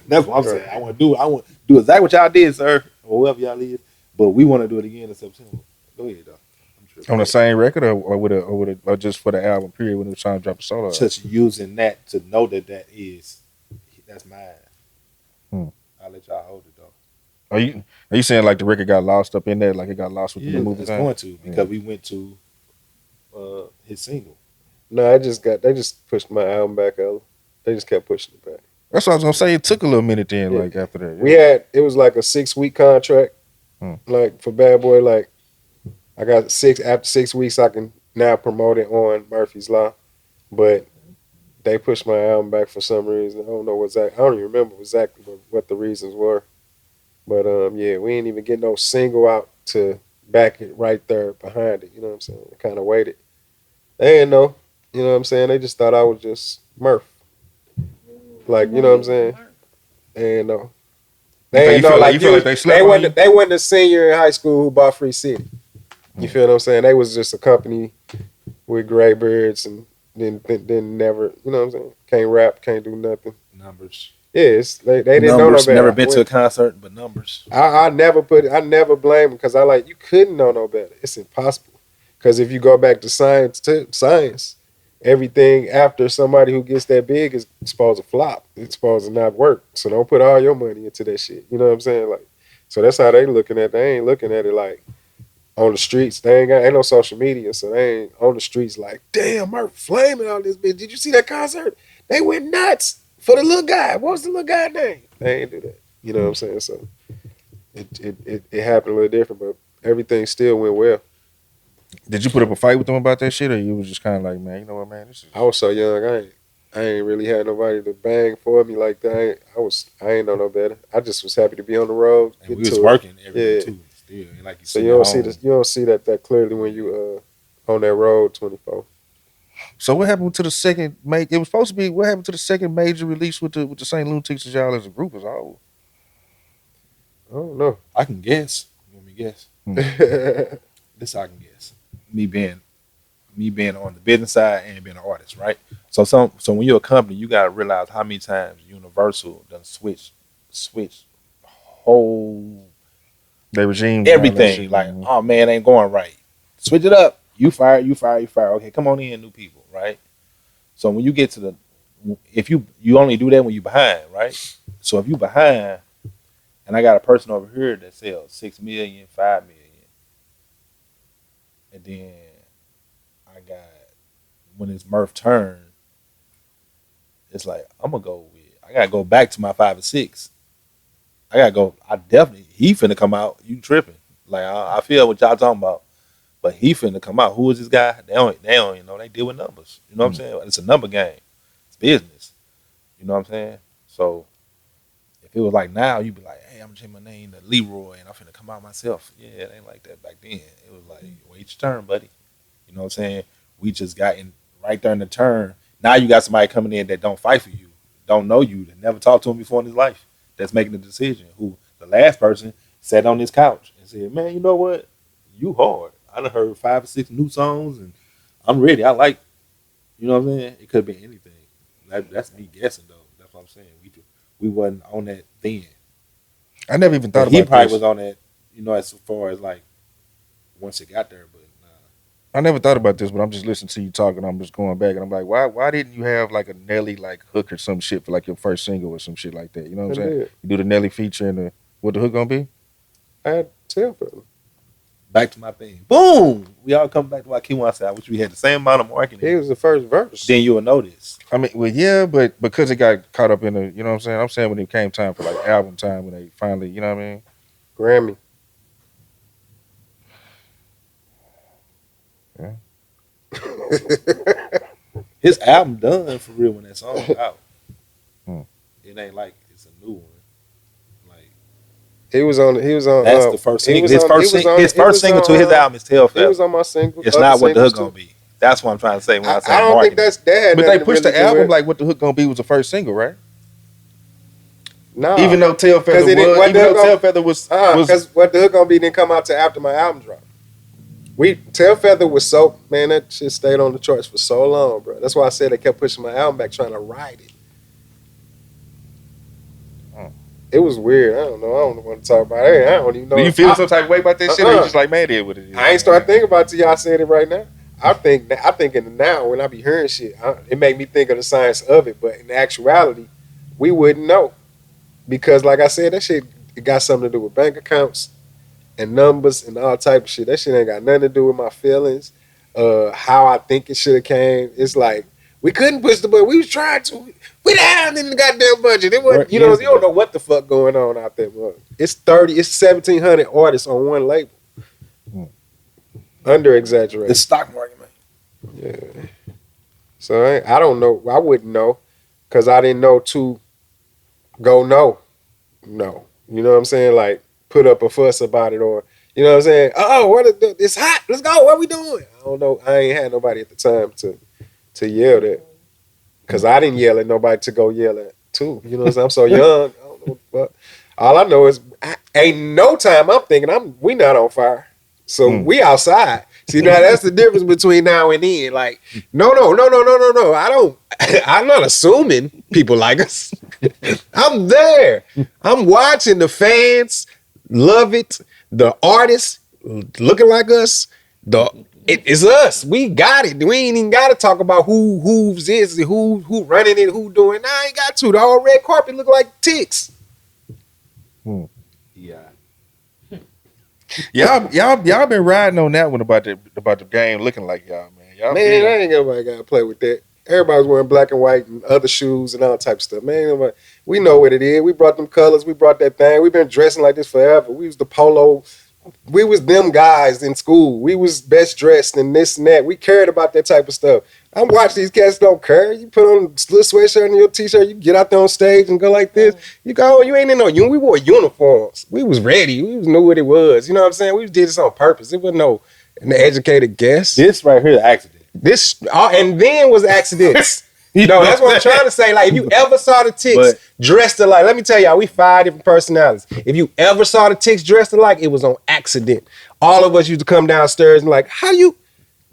That's what I'm saying. I want to do exactly what y'all did, sir, or whoever y'all is. But we want to do it again in September. Go ahead, though. I'm sure. On the same record or just for the album period when it was trying to drop a solo? Just using that to know that's mine. I'll let y'all hold it though. Are you saying like the record got lost up in there, like it got lost with the movie? It's going to because we went to his single. No, they just pushed my album back, Ella. They just kept pushing it back. That's what I was gonna say. It took a little minute then, Yeah. like after that. It was like a 6-week contract. Like for Bad Boy, like I got after 6 weeks I can now promote it on Murphy's Law. But they pushed my album back for some reason. I don't know I don't even remember exactly what the reasons were. But yeah, we ain't even get no single out to back it right there behind it. You know what I'm saying? I kind of waited. They didn't know. You know what I'm saying? They just thought I was just Murph. Like, you know what I'm saying? They didn't know. They didn't know. You feel like they slept on you? They wasn't a senior in high school who bought Free City. You feel what I'm saying? They was just a company with gray beards and then never, you know what I'm saying? Can't rap, can't do nothing. Numbers. Yes, they didn't know no Numbers. better. Never been to a concert, but numbers. I never blame them because you couldn't know no better. It's impossible. Because if you go back to science, everything after somebody who gets that big is supposed to flop. It's supposed to not work. So don't put all your money into that shit. You know what I'm saying? Like, so that's how they looking at it. They ain't looking at it like on the streets. They ain't no social media, so they ain't on the streets like, damn, Murph flaming all this bitch. Did you see that concert? They went nuts for the little guy. What was the little guy name? They ain't do that. You know what I'm saying? So it happened a little different, but everything still went well. Did you put up a fight with them about that shit, or you was just kind of like, man, you know what, man, this is... I was so young, I ain't really had nobody to bang for me like that. I ain't know no better. I just was happy to be on the road. And we was working every day too. Still, and like you so said, you don't see that clearly when you on that road 24. So what happened to the second? It was supposed to be. What happened to the second major release with the St. Lunatics as y'all as a group as a whole? I don't know. I can guess. You want me to guess? This I can guess. Me being on the business side and being an artist, right? So when you're a company, you gotta realize how many times Universal done switch whole Their regime, everything. Like, oh man, it ain't going right. Switch it up. You fire. Okay, come on in, new people, right? So when you get to if you only do that when you behind, right? So if you behind, and I got a person over here that sells 6 million, 5 million, and then I got, when it's Murph turn, it's like I gotta go back to my 5 or 6. I definitely, he finna come out. You tripping? Like I feel what y'all talking about. But he finna come out. Who is this guy? They don't even know. They deal with numbers. You know what I'm saying? It's a number game. It's business. You know what I'm saying? So if it was like now, you'd be like, hey, I'm gonna change my name to Leroy and I'm finna come out myself. Yeah, it ain't like that back then. It was like, wait your turn, buddy. You know what I'm saying? We just got in right there in the turn. Now you got somebody coming in that don't fight for you, don't know you, that never talked to him before in his life, that's making the decision. Who the last person sat on his couch and said, man, you know what? You hard. I done heard 5 or 6 new songs and I'm ready. I like, you know what I'm saying? It could be anything. That's me guessing though. That's what I'm saying. We wasn't on that then. I never even thought He about probably this. was on that, you know, as far as like once it got there, but I never thought about this, but I'm just listening to you talking. I'm just going back, and I'm like, why didn't you have like a Nelly like hook or some shit for like your first single or some shit like that? You know what I'm saying? You do the Nelly feature and what the hook gonna be? I had to tell for back to my thing. Boom! We all come back to what Kyjuan said. I wish we had the same amount of marketing. He was the first verse. Then you will notice. I mean, well, yeah, but because it got caught up in the, you know what I'm saying? I'm saying when it came time for like album time, when they finally, you know what I mean? Grammy. Yeah. His album done for real when that song out. It ain't like it's a new one. Like he was on. That's the first single. His first single to his album is Tell Feather. He was on my single. It's not what the hook gonna be. That's what I'm trying to say when I say I don't marketing. think that's that. But they pushed the album like what the hook gonna be was the first single, right? No, even though Tell Feather was, because what the hook gonna be didn't come out till after my album dropped. Tell Feather was so, man, that shit stayed on the charts for so long, bro. That's why I said they kept pushing my album back, trying to ride it. It was weird. I don't know. I don't want to talk about it. I don't even know. Do you feel some type of way about that shit? Or you just like, man, it what it is? I ain't start thinking about it till y'all said it right now. I think in the now when I be hearing shit, it make me think of the science of it. But in actuality, we wouldn't know because, like I said, that shit it got something to do with bank accounts and numbers and all type of shit. That shit ain't got nothing to do with my feelings. How I think it should have came. It's like we couldn't push the button. We was trying to. We down in the goddamn budget. It wasn't, you don't know what the fuck going on out there. Bro. It's 1,700 artists on one label. Under exaggerated. The stock market, man. Yeah. So I don't know. I wouldn't know because I didn't know to go no. You know what I'm saying? Like put up a fuss about it or you know what I'm saying? Oh, it's hot. Let's go. What we doing? I don't know. I ain't had nobody at the time to yell that. Cause I didn't yell at nobody to go yell at too. You know what I'm saying? I'm so young. I don't know what. All I know is ain't no time I'm thinking we not on fire. So we outside. See now that's the difference between now and then. Like, no. I'm not assuming people like us. I'm there. I'm watching the fans love it. The artists looking like us. It's us. We got it. We ain't even got to talk about who's is it, who running it, who doing. Nah, I ain't got to. The whole red carpet look like ticks. Yeah. Y'all been riding on that one about the game looking like y'all, man. Man, I ain't nobody got to play with that. Everybody's wearing black and white and other shoes and all type of stuff. Man, we know what it is. We brought them colors. We brought that thing. We've been dressing like this forever. We was the polo. We was them guys in school. We was best dressed and this and that. We cared about that type of stuff. I watch these cats don't care. You put on a little sweatshirt and your t-shirt, you get out there on stage and go like this. You go, you ain't in no uniform. We wore uniforms. We was ready. We knew what it was. You know what I'm saying? We did this on purpose. It wasn't an educated guess. This right here, the accident. This and then was accidents. No, that's what I'm trying to say. Like, if you ever saw the Ticks dressed alike, let me tell y'all, we 5 different personalities. If you ever saw the Ticks dressed alike, it was on accident. All of us used to come downstairs and like, how you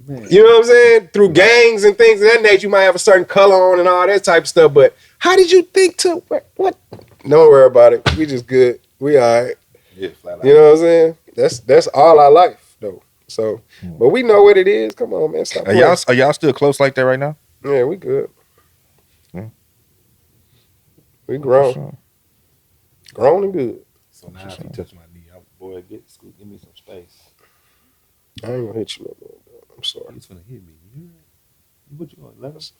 know what I'm saying? Through gangs and things of that nature, you might have a certain color on and all that type of stuff. But how did you think to what? Don't worry about it. We just good. We all right. Yeah, flat out. You know what I'm saying? That's all our life though. So, but we know what it is. Come on, man. Stop. Are y'all still close like that right now? Yeah, we good. We grown. Grown and good. So now if you touch my knee, boy, give me some space. I ain't gonna hit you no more. I'm sorry. He's gonna hit me. What you gonna let us?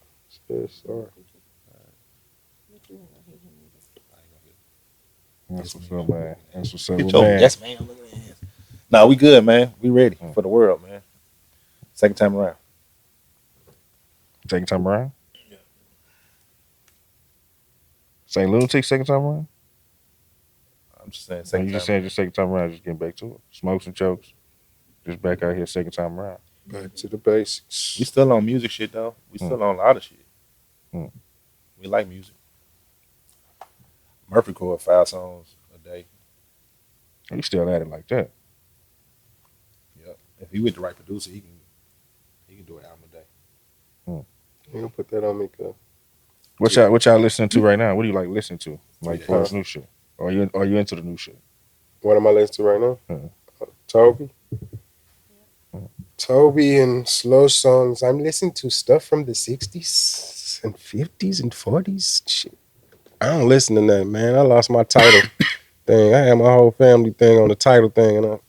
Yeah, sorry. That's what's up, man. Yes, man. Look at that. Nah, we good, man. We ready for the world, man. Second time around. Second time around? Yeah. St. Lunatics second time around? I'm just saying second You time. just saying just second time around, just getting back to it. Smokes and chokes. Just back out here second time around. Back to the basics. We still on music shit though. We still on a lot of shit. We like music. Murphy record 5 songs a day. He still at it like that. Yep. If he with the right producer, he can do an album a day. You gonna put that on me, cuz. What y'all listening to right now? What do you like listening to? Like for new shit? Are you into the new shit? What am I listening to right now? Tobe. Tobe and slow songs. I'm listening to stuff from the 60s and 50s and 40s. Shit. I don't listen to that, man. I lost my title thing. I had my whole family thing on the title thing, and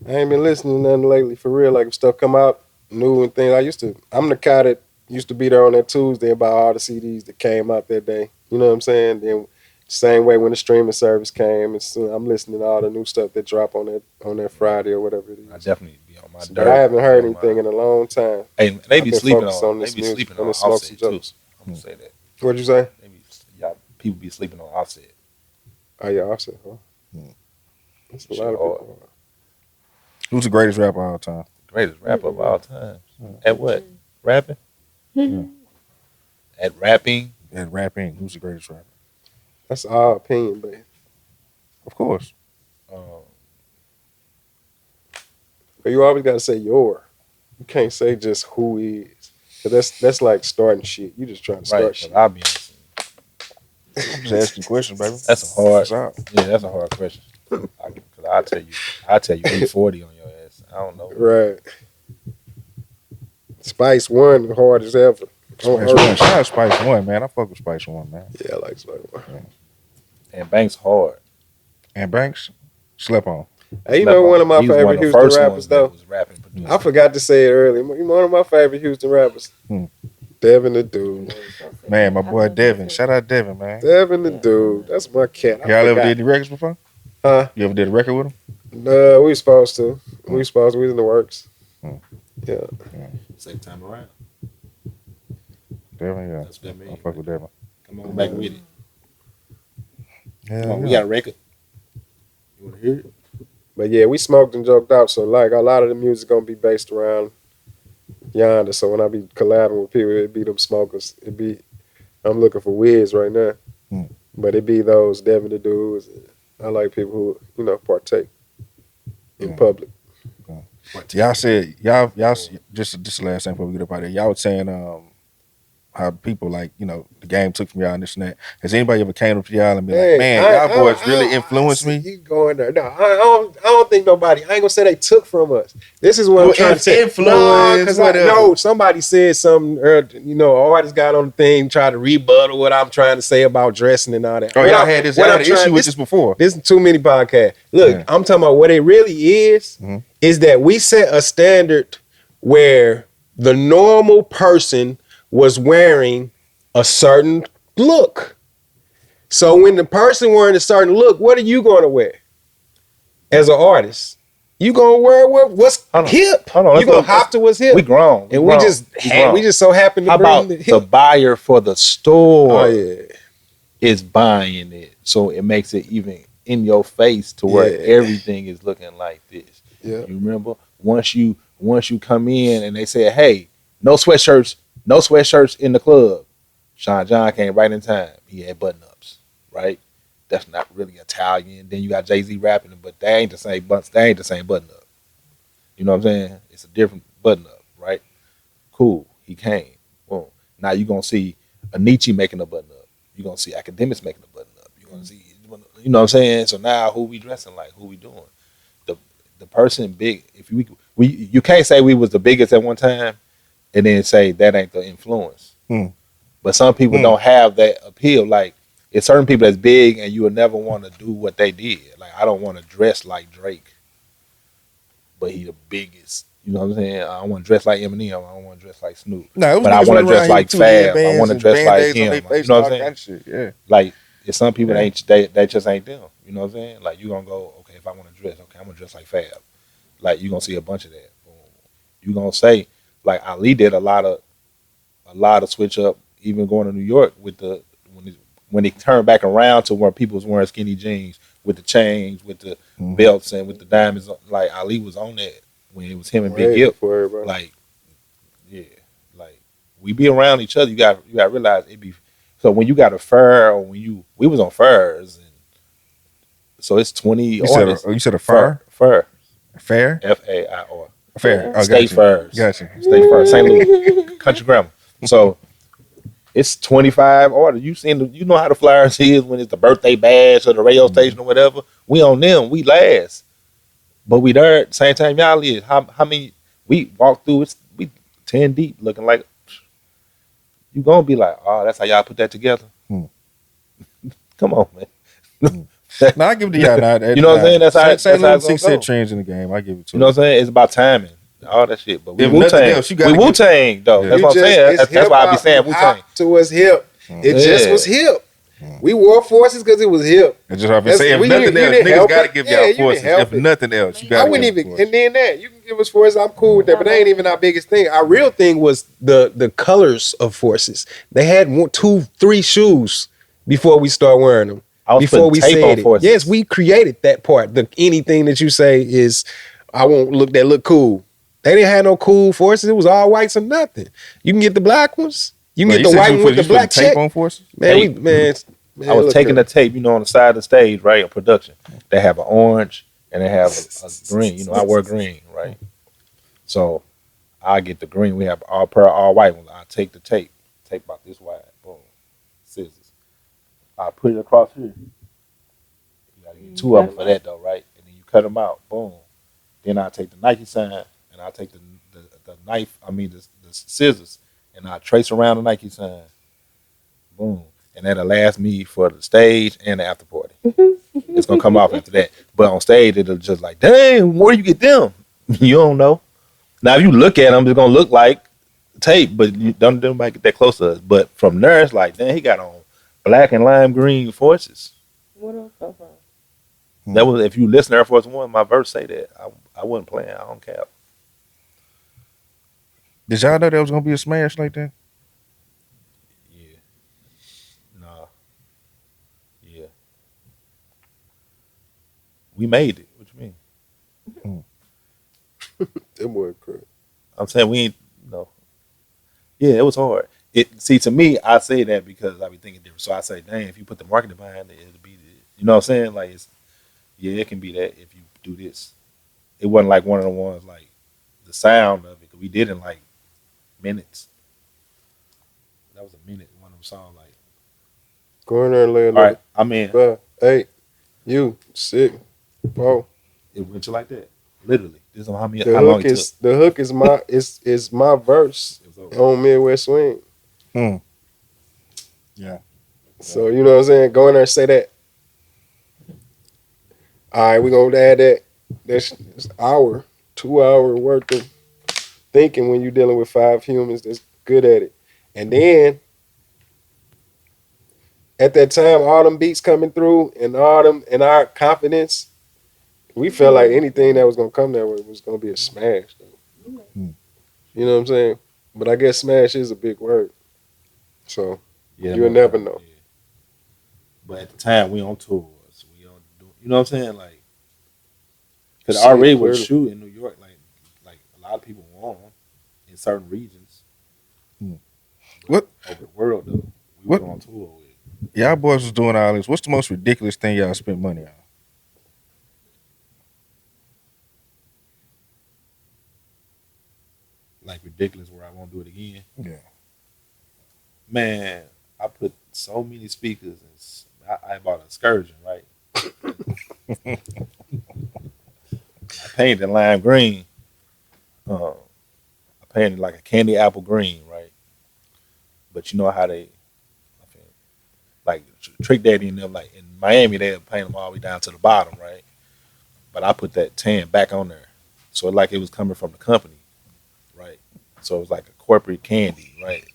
I ain't been listening to nothing lately for real. Like if stuff come out new and things. I'm the guy that used to be there on that Tuesday about all the CDs that came out that day. You know what I'm saying? Then same way when the streaming service came, I'm listening to all the new stuff that drop on that Friday or whatever it is. I definitely be on my dirt. But I haven't heard anything in a long time. Hey, they be sleeping on this they be music, sleeping on on this Smoke Offset Some too. Jokes. I'm gonna say that. What'd you say? People be sleeping on Offset. Oh yeah, Offset, huh? That's a lot of people. Who's the greatest rapper of all time? Greatest rapper of all time. At what? Rapping? At rapping? At rapping, who's the greatest rapper? That's our opinion, but Of course. but you always gotta say your. You can't say just who is. Cause that's like starting shit. You just trying to start shit. I'll be honest. I'm just asking questions, baby. That's a hard. That's That's a hard question. Cause I'll tell you E40 on your ass. I don't know. Right. Spice One, the hardest ever. Spice One. Shout out Spice One, man. I fuck with Spice One, man. Yeah, I like Spice One. And Banks hard. And Banks slept on. Hey, you know one of my favorite Houston rappers though. I forgot to say it earlier. One of my favorite Houston rappers. Devin the Dude. Man, my boy Devin. Shout out Devin, man. Devin the Dude. That's my cat. Y'all ever did any records before? Huh? You ever did a record with him? No, we supposed to. We was in the works. Yeah. Second time around. Devin, yeah. That's what that means. I fuck with Devin. Come on back with it. Yeah, We got a record. You want to hear it? But yeah, we smoked and joked out. So like a lot of the music gonna be based around Yonder. So when I be collabing with people, it be them smokers. I'm looking for Wiz right now. But it be those Devin the Dudes. I like people who, partake in public. Y'all said y'all just the last thing before we get up out there. Y'all was saying how people the game took from y'all and this and that. Has anybody ever came up to y'all and be like, man, y'all boys really influenced me? You going there? No, I don't think nobody. I ain't gonna say they took from us. This is what I'm trying to say. Influence, because I know somebody said something. Artist got on the thing, tried to rebuttal what I'm trying to say about dressing and all that. Oh, y'all had this issue with this before. This is too many podcasts. Look, I'm talking about what it really is that we set a standard where the normal person was wearing a certain look. So when the person wearing a certain look, what are you going to wear as an artist? You going to wear what's hip. You going to hop to what's hip. We grown. And we just so happen to How bring about the buyer for the store is buying it, so it makes it even in your face to where everything is looking like this. Yeah. You remember once you come in and they say, hey, no sweatshirts in the club. Sean John came right in time. He had button ups, right? That's not really Italian. Then you got Jay-Z rapping, but they ain't the same button up. You know what I'm saying? It's a different button up, right? Cool. He came. Boom. Now you're gonna see Anichi making a button up. You're gonna see Academics making a button up. You're gonna see, you know what I'm saying? So now who we dressing like? Who we doing? The person big. If you can't say we was the biggest at one time and then say that ain't the influence. But some people don't have that appeal. Like it's certain people that's big and you would never want to do what they did. Like I don't want to dress like Drake, but he the biggest. You know what I'm saying? I don't want to dress like Eminem. I don't want to dress like Snoop. No, but I want to dress like Fab. I want to dress like him. You know what I'm saying? Yeah. Like if some people they just ain't them. You know what I'm saying? Like you gonna go, okay, if I want to dress, okay, I'm gonna dress like Fab. Like you gonna see a bunch of that. you gonna say like Ali did a lot of switch up, even going to New York with the when he turned back around to where people was wearing skinny jeans with the chains, with the belts, and with the diamonds. Like Ali was on that when it was him and Big Way Hip. before everybody. Like, yeah, like we be around each other. You got to realize it be. So when you got a fur, or we was on furs, and so it's 20 artists. You said a fur? Fur. Fair? FAIR. Fair. Oh, State Furs. Gotcha. State Furs. St. Louis. Country Grammar. So it's 25 orders. You know how the flyers is when it's the birthday bash or the radio station or whatever. We on them. We last. But we there at the same time y'all is. How many we walk through, we 10 deep looking like you gonna be like, oh, that's how y'all put that together. Come on, man. No, I give it to y'all. Nah, you know what I'm saying? That's how St. Louis it's 6 trends in the game. I give it to you know what I'm saying? It's about timing. All that shit. But we If Wu nothing Tang. else, you We gotta Wu Tang though. Yeah. That's what I'm saying. That's why I be saying Wu Tang. To us hip. It just was hip. We wore forces because it was hip. And just I've saying, if nothing else, niggas got to give y'all forces. If nothing else, you got to I wouldn't give even, forces. and then that, you can give us forces, I'm cool with that, but that ain't even our biggest thing. Our real thing was the colors of forces. They had 1, 2, 3 shoes before we start wearing them. Before we said it. Forces. Yes, we created that part. Anything that you say is, I won't look cool. They didn't have no cool forces. It was all whites or nothing. You can get the black ones. You can get the white one with the black check. Tape on forces? Man, I was taking the tape, on the side of the stage, right, in production. They have an orange and they have a green. I wear green, right? So I get the green. We have all white ones. I take the tape about this wide, boom, scissors. I put it across here. You gotta get 2 of them for that though, right? And then you cut them out, boom. Then I take the Nike sign and I take the knife, the scissors, and I trace around the Nike sign, boom. And that'll last me for the stage and the after party. It's gonna come off after that. But on stage, it'll just like, dang, where you get them? You don't know. Now, if you look at them, it's gonna look like tape, but you don't might get that close to us. But from there, it's like, dang, he got on black and lime green forces. What else come from? That was, if you listen to Air Force One, my verse say that. I wasn't playing. I don't cap. Did y'all know there was gonna be a smash like that? We made it. What you mean? That boy crazy. I'm saying we ain't Yeah, it was hard. To me, I say that because I be thinking different. So I say, dang, if you put the marketing behind it, it'll be it. You know what I'm saying? Like it can be that if you do this. It wasn't like one of the ones like the sound of it. We did in like minutes. That was a minute. One of them songs like. Go in there and lay All right, I'm in. 5, 8, you 6, 4. It went to like that. Literally. This is how long it took. The hook is my is my verse on Midwest Swing. Yeah. So you know what I'm saying? Go in there and say that. All right, we're gonna add that. That's 2 hour worth of thinking when you're dealing with 5 humans that's good at it. And then at that time, all them beats coming through and our confidence, we felt like anything that was gonna come that way was gonna be a smash. Though. You know what I'm saying? But I guess smash is a big word. So you'll never know. Yeah. But at the time, we on tours. We on you know what I'm saying? Like, because already was shoot in New York. Like a lot of people want in certain regions. What over the world though? We were on tour with. Y'all boys was doing all this. What's the most ridiculous thing y'all spent money on? Like ridiculous where I won't do it again. Yeah. Man, I put so many speakers and I bought an Excursion, right? I painted lime green. I painted like a candy apple green, right? But you know how they, like Trick Daddy and them, like in Miami, they'll paint them all the way down to the bottom, right? But I put that tan back on there. So like it was coming from the company, right? So it was like a corporate candy, right?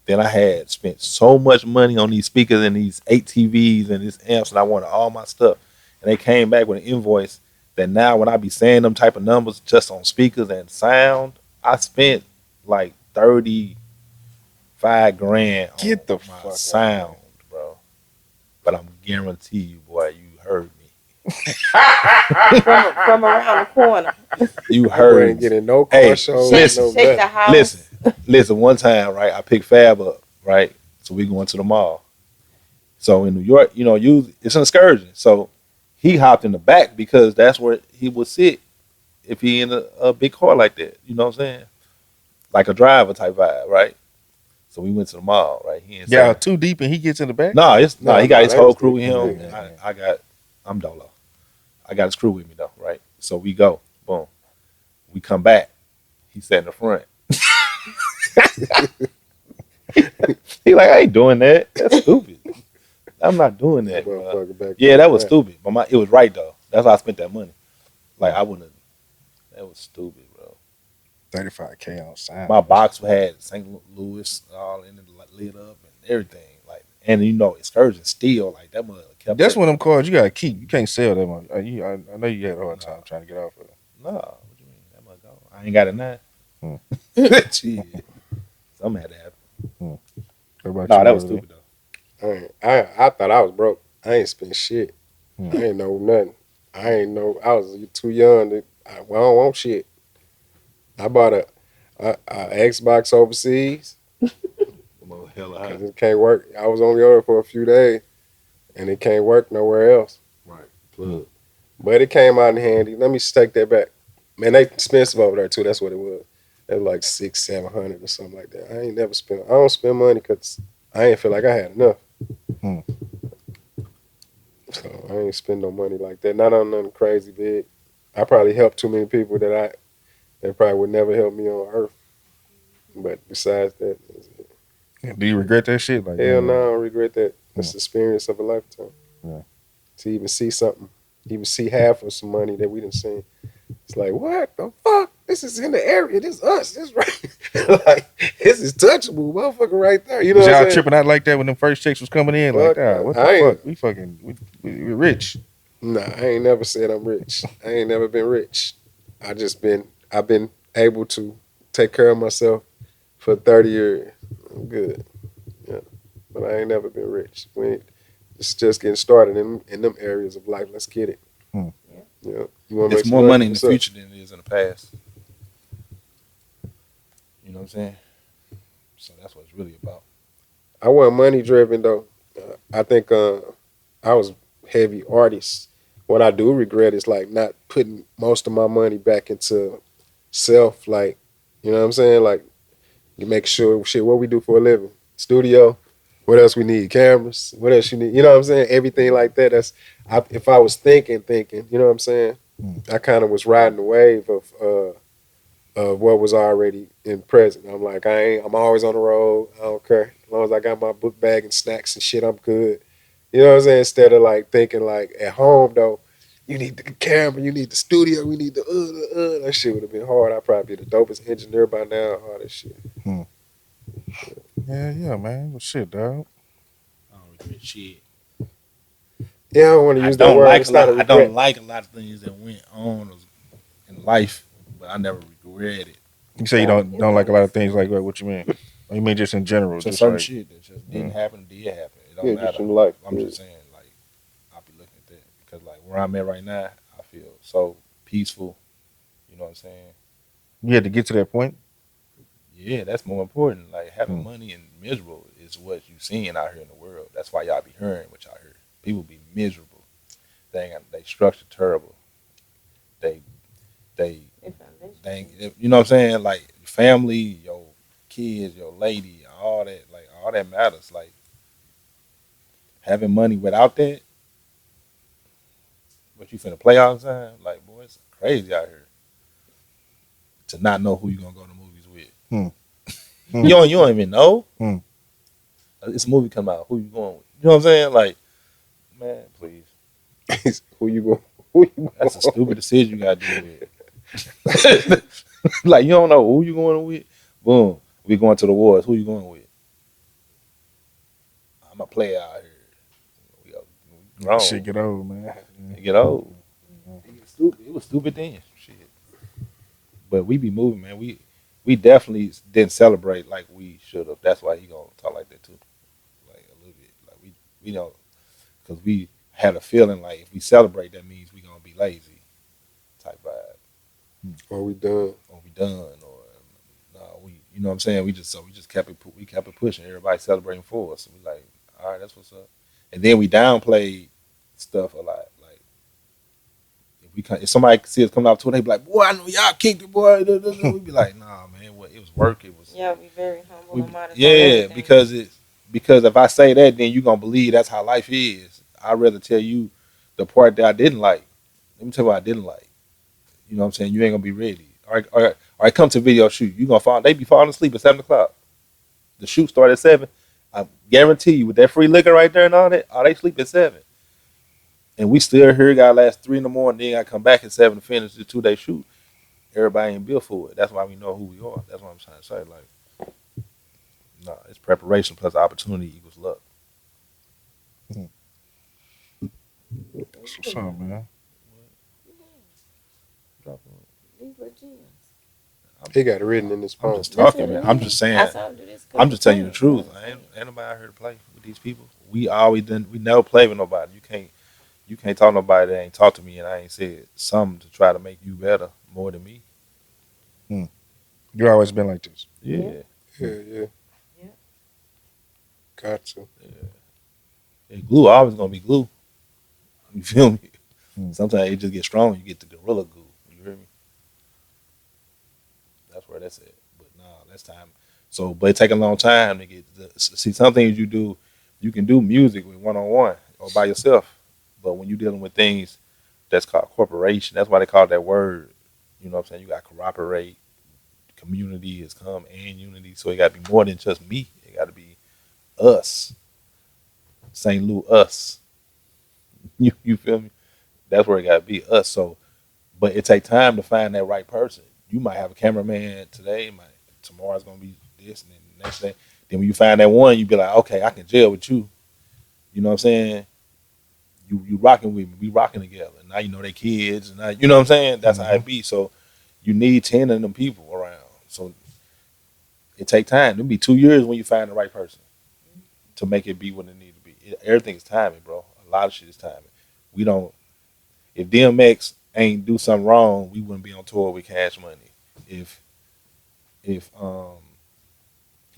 Then I had spent so much money on these speakers and these 8 TVs and these amps, and I wanted all my stuff. And they came back with an invoice that now when I be saying them type of numbers just on speakers and sound, I spent like 35 grand on Get the my fuck out. sound, bro. But I'm guarantee you, boy, you heard me. from around the corner. You I wasn't heard me. getting no Hey, car shows, listen, no Shake the nothing. house. Listen. One time, right? I picked Fab up, right? So we going to the mall. So in New York, usually it's an excursion. So he hopped in the back because that's where he would sit if he in a big car like that. You know what I'm saying? Like a driver type vibe, right? So we went to the mall, right? He ain't Yeah, saying- too deep and he gets in the back. No, he got his that whole was crew with deep. him. Yeah. I'm Dolo. I got his crew with me though, right? So we go, boom. We come back. He sat in the front. He like, I ain't doing that. That's stupid. I'm not doing that, bro. Motherfucker back Yeah, there. that was stupid. But it was right though. That's why I spent that money. Like I wouldn't. That was stupid, bro. 35K on sound. My box had St. Louis all in it, lit up and everything. Like, and excursion still like that mother kept. That's one of them cars you gotta keep. You can't sell that much. I know you had a hard time trying to get off of it. No, what you mean? That must go. I ain't got it now. Shit. Something had to happen. What about No, you, that was Brother Lee? stupid though. I thought I was broke. I ain't spent shit. Hmm. I ain't know nothing. I was too young to. I don't want shit. I bought a Xbox overseas Well, hella high. because it can't work. I was only over for a few days, and it can't work nowhere else. Right. Plug. But it came out in handy. Let me just take that back. Man, they expensive over there too. That's what it was. It was like $600-700 or something like that. I ain't never spent. I don't spend money because I ain't feel like I had enough. Hmm. So I ain't spend no money like that. Not on nothing crazy big. I probably helped too many people that probably would never help me on earth. But besides that, that's it. Do you regret that shit? Like, Hell man, no, I don't regret that. That's the experience of a lifetime. Yeah. To even see something, even see half of some money that we didn't see. It's like, what the fuck? This is in the area. This us. This right. Like, this is touchable, motherfucker, right there. You know was what I'm y'all saying? tripping out like that when them first checks was coming in? Like, Fuck, what I the ain't- fuck? We fucking, we're rich. Nah, I ain't never said I'm rich. I ain't never been rich. I've been able to take care of myself for 30 years. I'm good. Yeah. But I ain't never been rich. It's just getting started in them areas of life. Let's get it. Hmm. Yeah. You want to It's make more some money in the What's up? future than it is in the past. You know what I'm saying? So that's what it's really about. I wasn't money driven though. I think I was heavy artist. What I do regret is like not putting most of my money back into self. Like, you know what I'm saying? Like, you make sure what we do for a living, studio. What else we need? Cameras. What else you need? You know what I'm saying? Everything like that. If I was thinking. You know what I'm saying? I kind of was riding the wave of what was already in present. I'm like, I'm always on the road. I don't care. As long as I got my book bag and snacks and shit, I'm good. You know what I'm saying? Instead of like thinking like at home though, you need the camera, you need the studio, we need the that shit would have been hard. I'd probably be the dopest engineer by now, all that shit. Yeah, man. Well, shit, dog. I don't regret shit. Yeah, I don't want to I use that don't word. like It's a not lot. a I regret. don't like a lot of things that went on in life, but I never regret it. You say you don't like a lot of things like that. What you mean? Or you mean just in general? Just Just certain like, shit that just didn't happen, did happen. It don't Yeah, matter. just in life. I'm just saying, like, I'll be looking at that because, like, where I'm at right now, I feel so peaceful. You know what I'm saying? you had to get to that point. Yeah, that's more important. Like, having money and miserable is what you seeing out here in the world. That's why y'all be hearing what y'all hear. People be miserable. They structure terrible. They you know what I'm saying? Like, family, your kids, your lady, all that, like, all that matters. Like, having money without that, but you finna play all the time, like, boy, it's crazy out here. To not know who you gonna go to movies with. You don't even know. It's a movie come out. Who you going with? You know what I'm saying? Like, man, please. Who you going? That's a stupid decision you gotta do with. Like, you don't know who you going with. Boom, we going to the wars. Who you going with? I'm a player out here. We grown. Shit get old, man. It get old. It was stupid then. Shit. But we be moving, man. we definitely didn't celebrate like we should have. That's why he gonna talk like that too, like a little bit. Like we don't, because we had a feeling like if we celebrate, that means we gonna be lazy type vibe, Or we done. or we done, or no, we, you know what I'm saying. We just kept it pushing. Everybody celebrating for us. So we like, all right, that's what's up. And then we downplayed stuff a lot. Like if somebody see us coming out to it, they be like, boy, I know y'all kicked it, boy. We be like, nah, man, it was work. It was. Yeah, be very humble and modest. Yeah, because if I say that, then you gonna believe that's how life is. I'd rather tell you the part that I didn't like. Let me tell you what I didn't like. You know what I'm saying? You ain't gonna be ready. All right, come to video shoot. You gonna fall. They be falling asleep at 7:00. The shoot start at 7. I guarantee you, with that free liquor right there and all that, they sleep at 7. And we still here. Got last 3 in the morning. Then I come back at 7 to finish the 2-day shoot. Everybody ain't built for it. That's why we know who we are. That's what I'm trying to say. Like, no, it's preparation plus opportunity equals luck. That's what's up, man. These were gems. He got it written in his I'm phone. just talking, man. I'm just saying. I saw him do this I'm just telling you the truth. Ain't nobody out here to play with these people. We never play with nobody. You can't talk to nobody that ain't talked to me and I ain't said something to try to make you better more than me. You always been like this. Yeah. Yeah. Yeah. Got to. And glue always gonna be glue. You feel me? Mm. Sometimes it just gets strong. You get the gorilla glue. You hear me? That's where that's at. But nah, that's time. So, but it take a long time to get. See, some things you can do music with one-on-one or by yourself. But when you're dealing with things that's called corporation, that's why they call that word. You know what I'm saying? You got cooperate. Community has come and unity. So it got to be more than just me. It got to be us. St. Louis, us. You feel me? That's where it got to be, us. So, but it take time to find that right person. You might have a cameraman today, tomorrow's gonna be this, and then the next day. Then when you find that one, you be like, okay, I can gel with you. You know what I'm saying? You rocking with me. We rocking together. Now you know they kids, and now, you know what I'm saying? That's how it be. So you need 10 of them people around. So it take time. It'll be 2 years when you find the right person to make it be what it need to be. Everything is timing, bro. A lot of shit is timing. We don't. If DMX ain't do something wrong, we wouldn't be on tour with Cash Money. If he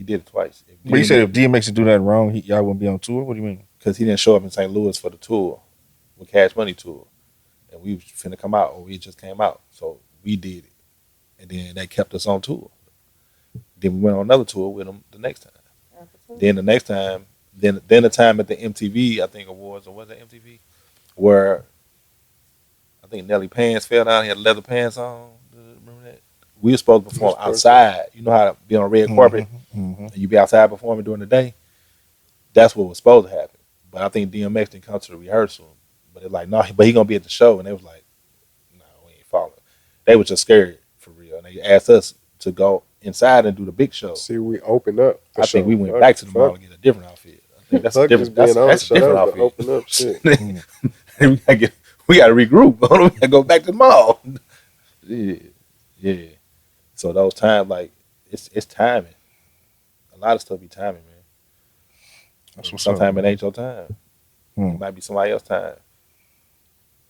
did it twice. But you said if DMX did do nothing wrong, y'all wouldn't be on tour? What do you mean? Because he didn't show up in St. Louis for the tour, with Cash Money tour. And we was finna come out, or we just came out. So we did it. And then that kept us on tour. Then we went on another tour with him the next time. Then the next time, then the time at the MTV, I think awards, or was it MTV? Where I think Nelly pants fell down, he had leather pants on. Remember that? We were supposed to perform outside. You know how to be on a red carpet and you be outside performing during the day? That's what was supposed to happen. But I think DMX didn't come to the rehearsal. But it's like, no, but he gonna be at the show. And they was like, no, we ain't following. They was just scared for real. And they asked us to go inside and do the big show. See, we opened up. I think we went back to the mall and get a different outfit. I think that's a different, that's a different outfit. Open up shit. we gotta regroup. We gotta go back to the mall. Yeah. So those times, like, it's timing. A lot of stuff be timing, man. That's what's Sometimes up, it ain't your time. It might be somebody else's time.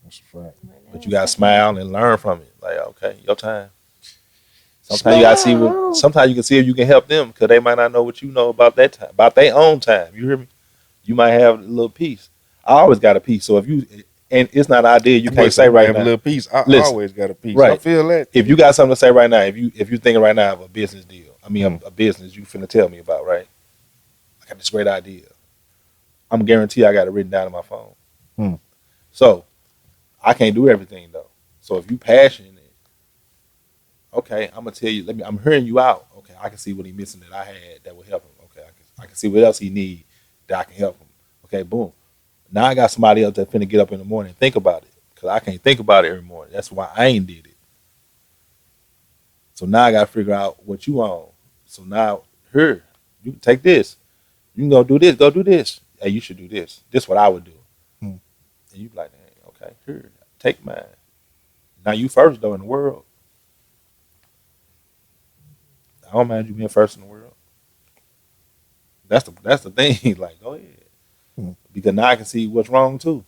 That's a fact. But you gotta smile and learn from it. Like, okay, your time. Sometimes you gotta see sometimes you can see if you can help them, because they might not know what you know about that time, about their own time. You hear me? You might have a little piece. I always got a piece. So if you, and it's not an idea you can't say right have now. a little piece. I Listen, always got a piece. right. I feel that. If you got something to say right now, if you're thinking right now of a business deal, I mean a business you finna tell me about, right? I got this great idea. I'm guarantee I got it written down in my phone. So I can't do everything though. So if you passionate, okay, I'm gonna tell you. I'm hearing you out. Okay, I can see what he missing that I had that would help him. Okay, I can see what else he need that I can help him. Okay, boom. Now I got somebody else that finna get up in the morning and think about it, because I can't think about it every morning. That's why I ain't did it. So now I got to figure out what you want. So now, here, you can take this. You can go do this. Go do this. Hey, you should do this. This is what I would do. And you be like, hey, okay, here, take mine. Now you first, though, in the world. I don't mind you being first in the world. That's the thing. Like, go ahead. Because now I can see what's wrong too.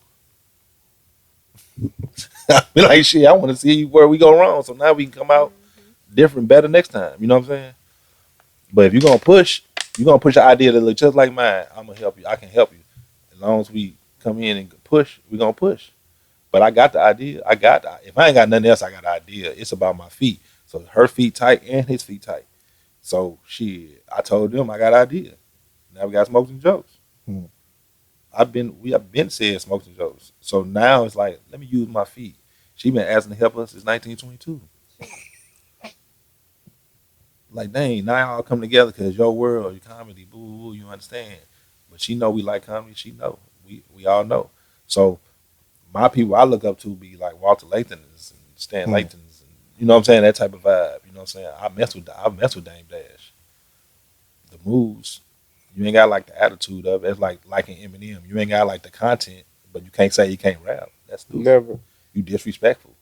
I be like, shit, I want to see where we go wrong. So now we can come out different, better next time. You know what I'm saying? But if you're gonna push an idea that look just like mine, I'm gonna help you. I can help you. As long as we come in and push, we're gonna push. But I got the idea. If I ain't got nothing else, I got the idea. It's about my feet. So her feet tight and his feet tight. So shit, I told them I got an idea. Now we got smokes and jokes. We have been said smokes and jokes. So now it's like, let me use my feet. She been asking to help us since 1922. Like, dang, now y'all come together because your world, your comedy, boo, you understand. But she know we like comedy. She know. We all know. So my people I look up to be like Walter Lathan's and Stan Lathan's. And, you know what I'm saying? That type of vibe. You know what I'm saying? I mess with Dame Dash. The moves, you ain't got like the attitude of it. It's like liking Eminem. You ain't got like the content, but you can't say you can't rap. That's stupid. Never. You disrespectful.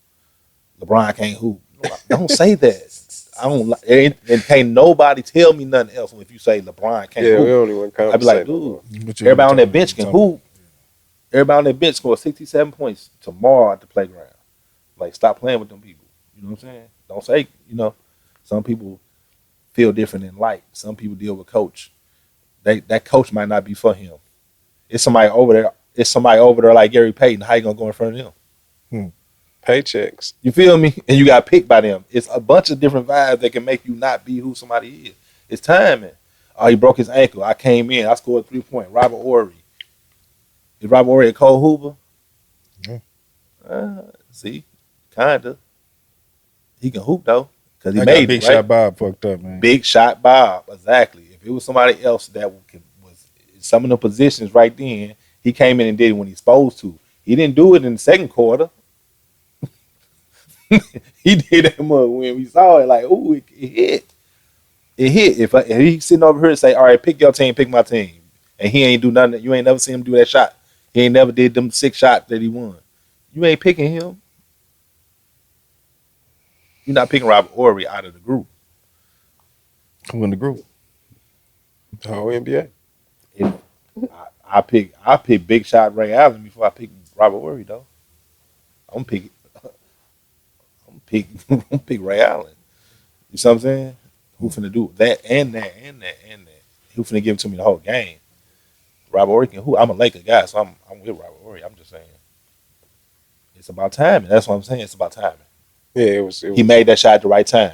LeBron can't hoop. Don't say that. I don't like, and can't nobody tell me nothing else if you say LeBron can't hoop. We only want to I be like, dude, everybody on that bench can hoop. Everybody on that bench scored 67 points tomorrow at the playground. Like, stop playing with them people. You know what I'm saying? Don't say, some people feel different in light. Some people deal with coach. That coach might not be for him. It's somebody over there. It's somebody over there like Gary Payton. How you gonna go in front of them? Paychecks. You feel me? And you got picked by them. It's a bunch of different vibes that can make you not be who somebody is. It's timing. Oh, he broke his ankle. I came in. I scored 3-point. Robert Horry. Is Robert Horry a cold hooper? Yeah. See? Kinda. He can hoop though. Because he I made got Big it, right? Shot Bob fucked up, man. Big Shot Bob. Exactly. If it was somebody else that was some of the positions right then, he came in and did it when he's supposed to. He didn't do it in the second quarter. He did that mug when we saw it. Like, ooh, it hit. It hit. If he's sitting over here and say, all right, pick your team, pick my team. And he ain't do nothing. You ain't never seen him do that shot. He ain't never did them 6 shots that he won. You ain't picking him. You're not picking Robert Horry out of the group. Who in the group? The whole NBA. I pick Big Shot Ray Allen before I pick Robert Horry, though. I'm pick Ray Allen. You see what I'm saying? Who finna do that and that and that and that? Who finna give it to me the whole game? Robert Horry can who? I'm a Laker guy, so I'm with Robert Horry. I'm just saying. It's about timing. That's what I'm saying. It's about timing. Yeah, it was. He made that shot at the right time.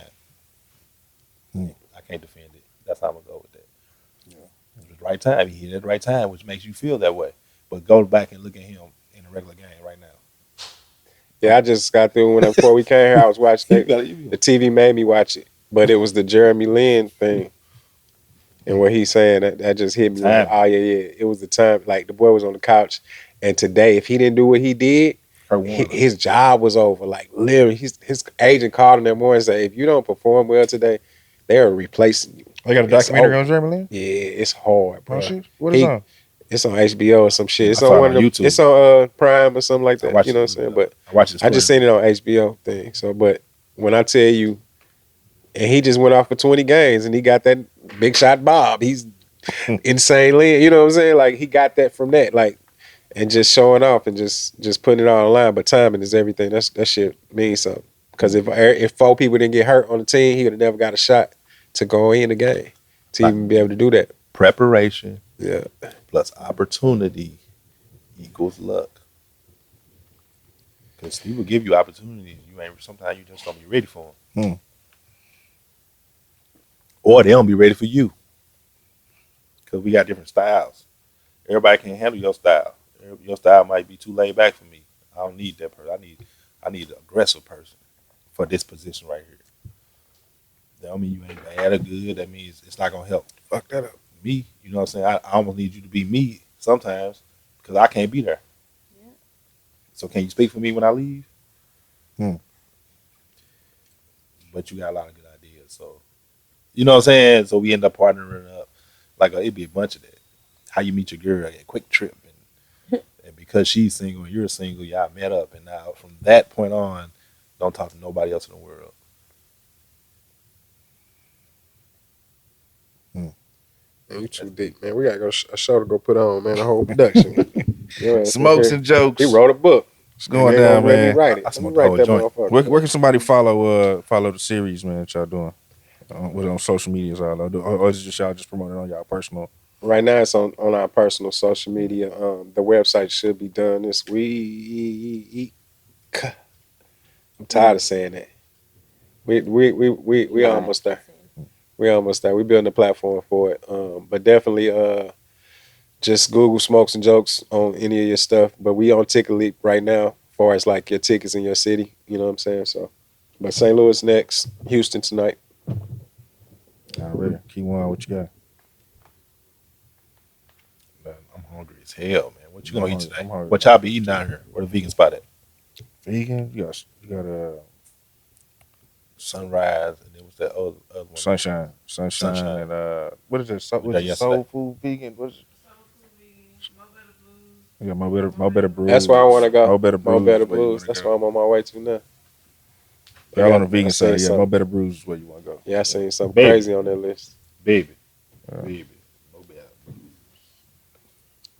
I can't defend it. That's how I'm gonna go with that. Yeah. It was the right time. He hit it at the right time, which makes you feel that way. But go back and look at him in a regular game right now. Yeah, I just got through before we came here. I was watching the TV made me watch it, but it was the Jeremy Lin thing, and what he's saying that just hit me. Like, oh yeah, it was the time. Like, the boy was on the couch, and today, if he didn't do what he did, his job was over. Like, literally, his agent called him that morning and said, if you don't perform well today, they are replacing you. They got a documentary on Jeremy Lin? Yeah, it's hard, bro. Oh, shit? What is it on? It's on HBO or some shit. It's I on one of them. YouTube. It's on Prime or something like that. You know what I'm saying? But I just seen it on HBO thing. So, but when I tell you, and he just went off for 20 games and he got that Big Shot Bob. He's insanely, you know what I'm saying? Like, he got that from that, like, and just showing off and just putting it all online. But timing is everything. That shit means something. Because if 4 people didn't get hurt on the team, he would have never got a shot to go in the game to even be able to do that. Preparation. Yeah. Plus opportunity equals luck. Because he will give you opportunities. Sometimes you just don't be ready for them. Or they don't be ready for you. Because we got different styles. Everybody can't handle your style. Your style might be too laid back for me. I don't need that person. I need an aggressive person for this position right here. That don't mean you ain't bad or good. That means it's not gonna help. Fuck that up. Me, you know what I'm saying? I almost need you to be me sometimes because I can't be there. Yeah. So can you speak for me when I leave? But you got a lot of good ideas. So, you know what I'm saying? So we end up partnering up. Like, it'd be a bunch of that. How you meet your girl, a quick trip. And because she's single and you're single, y'all met up. And now from that point on, don't talk to nobody else in the world. Man, you too deep, man. We gotta go a show to go put on, man. A whole production. Yeah, Smokes and jokes. he wrote a book. What's going down, Let me man? write it. I Let me smoked the write whole that joint. motherfucker. Where can somebody follow the series, man? That y'all doing? What on social medias all or is it just y'all just promoting on y'all personal? Right now, it's on our personal social media. The website should be done this week. I'm tired of saying that. We almost there. We almost there. We building a platform for it. But definitely just Google Smokes and Jokes on any of your stuff. But we on Ticket Leap right now, as far as like your tickets in your city. You know what I'm saying? So, but St. Louis next, Houston tonight. Already. Kyjuan, what you got? Man, I'm hungry as hell, man. What you gonna eat today? I'm hungry. What y'all be eating down here? Where the vegan spot at? Vegan? You got Sunrise, and then what's that other one? Sunshine, and what is it? What is it? Soul Food Vegan? What is it? Yeah, Mo Better Brews. That's where I want to go. Mo Better Brews. Mo Better Blues. That's where I'm on my way to now. Y'all on the vegan side, yeah. Mo Better Brews is where you want to go. Yeah, I seen something Baby. crazy on that list. Baby. Yeah. Baby. Oh,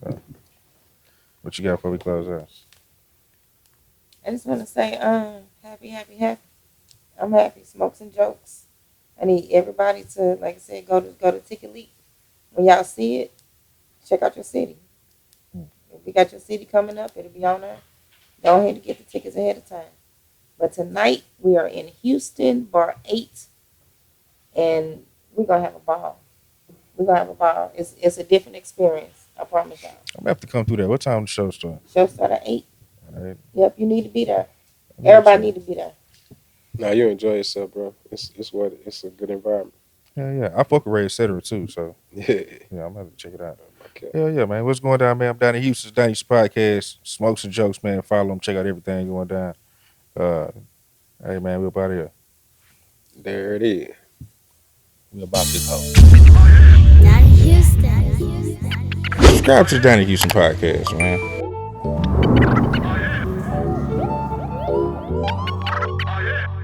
yeah. What you got before we close out? I just want to say, happy. I'm happy. Smokes and jokes. I need everybody to, like I said, go to Ticket Leap. When y'all see it, check out your city. If we got your city coming up, it'll be on there. Go ahead and get the tickets ahead of time. But tonight we are in Houston, Bar 8, and we're gonna have a ball. It's a different experience. I promise y'all. I'm gonna have to come through there. What time the show start? Show start at 8. All right. Yep, you need to be there. Everybody need to be there. Nah, you enjoy yourself, bro. It's a good environment. Yeah. I fuck with Ray, et cetera, too. So Yeah. yeah, I'm gonna have to check it out. Okay. Hell yeah, man. What's going down, man? I'm Donnie Houston, Donnie Houston Podcast, Smokes and Jokes, man. Follow them, check out everything going down. Hey man, we're about here. There it is. We about this hoe. Donnie Houston. Subscribe to the Donnie Houston Podcast, man. Oh, yeah.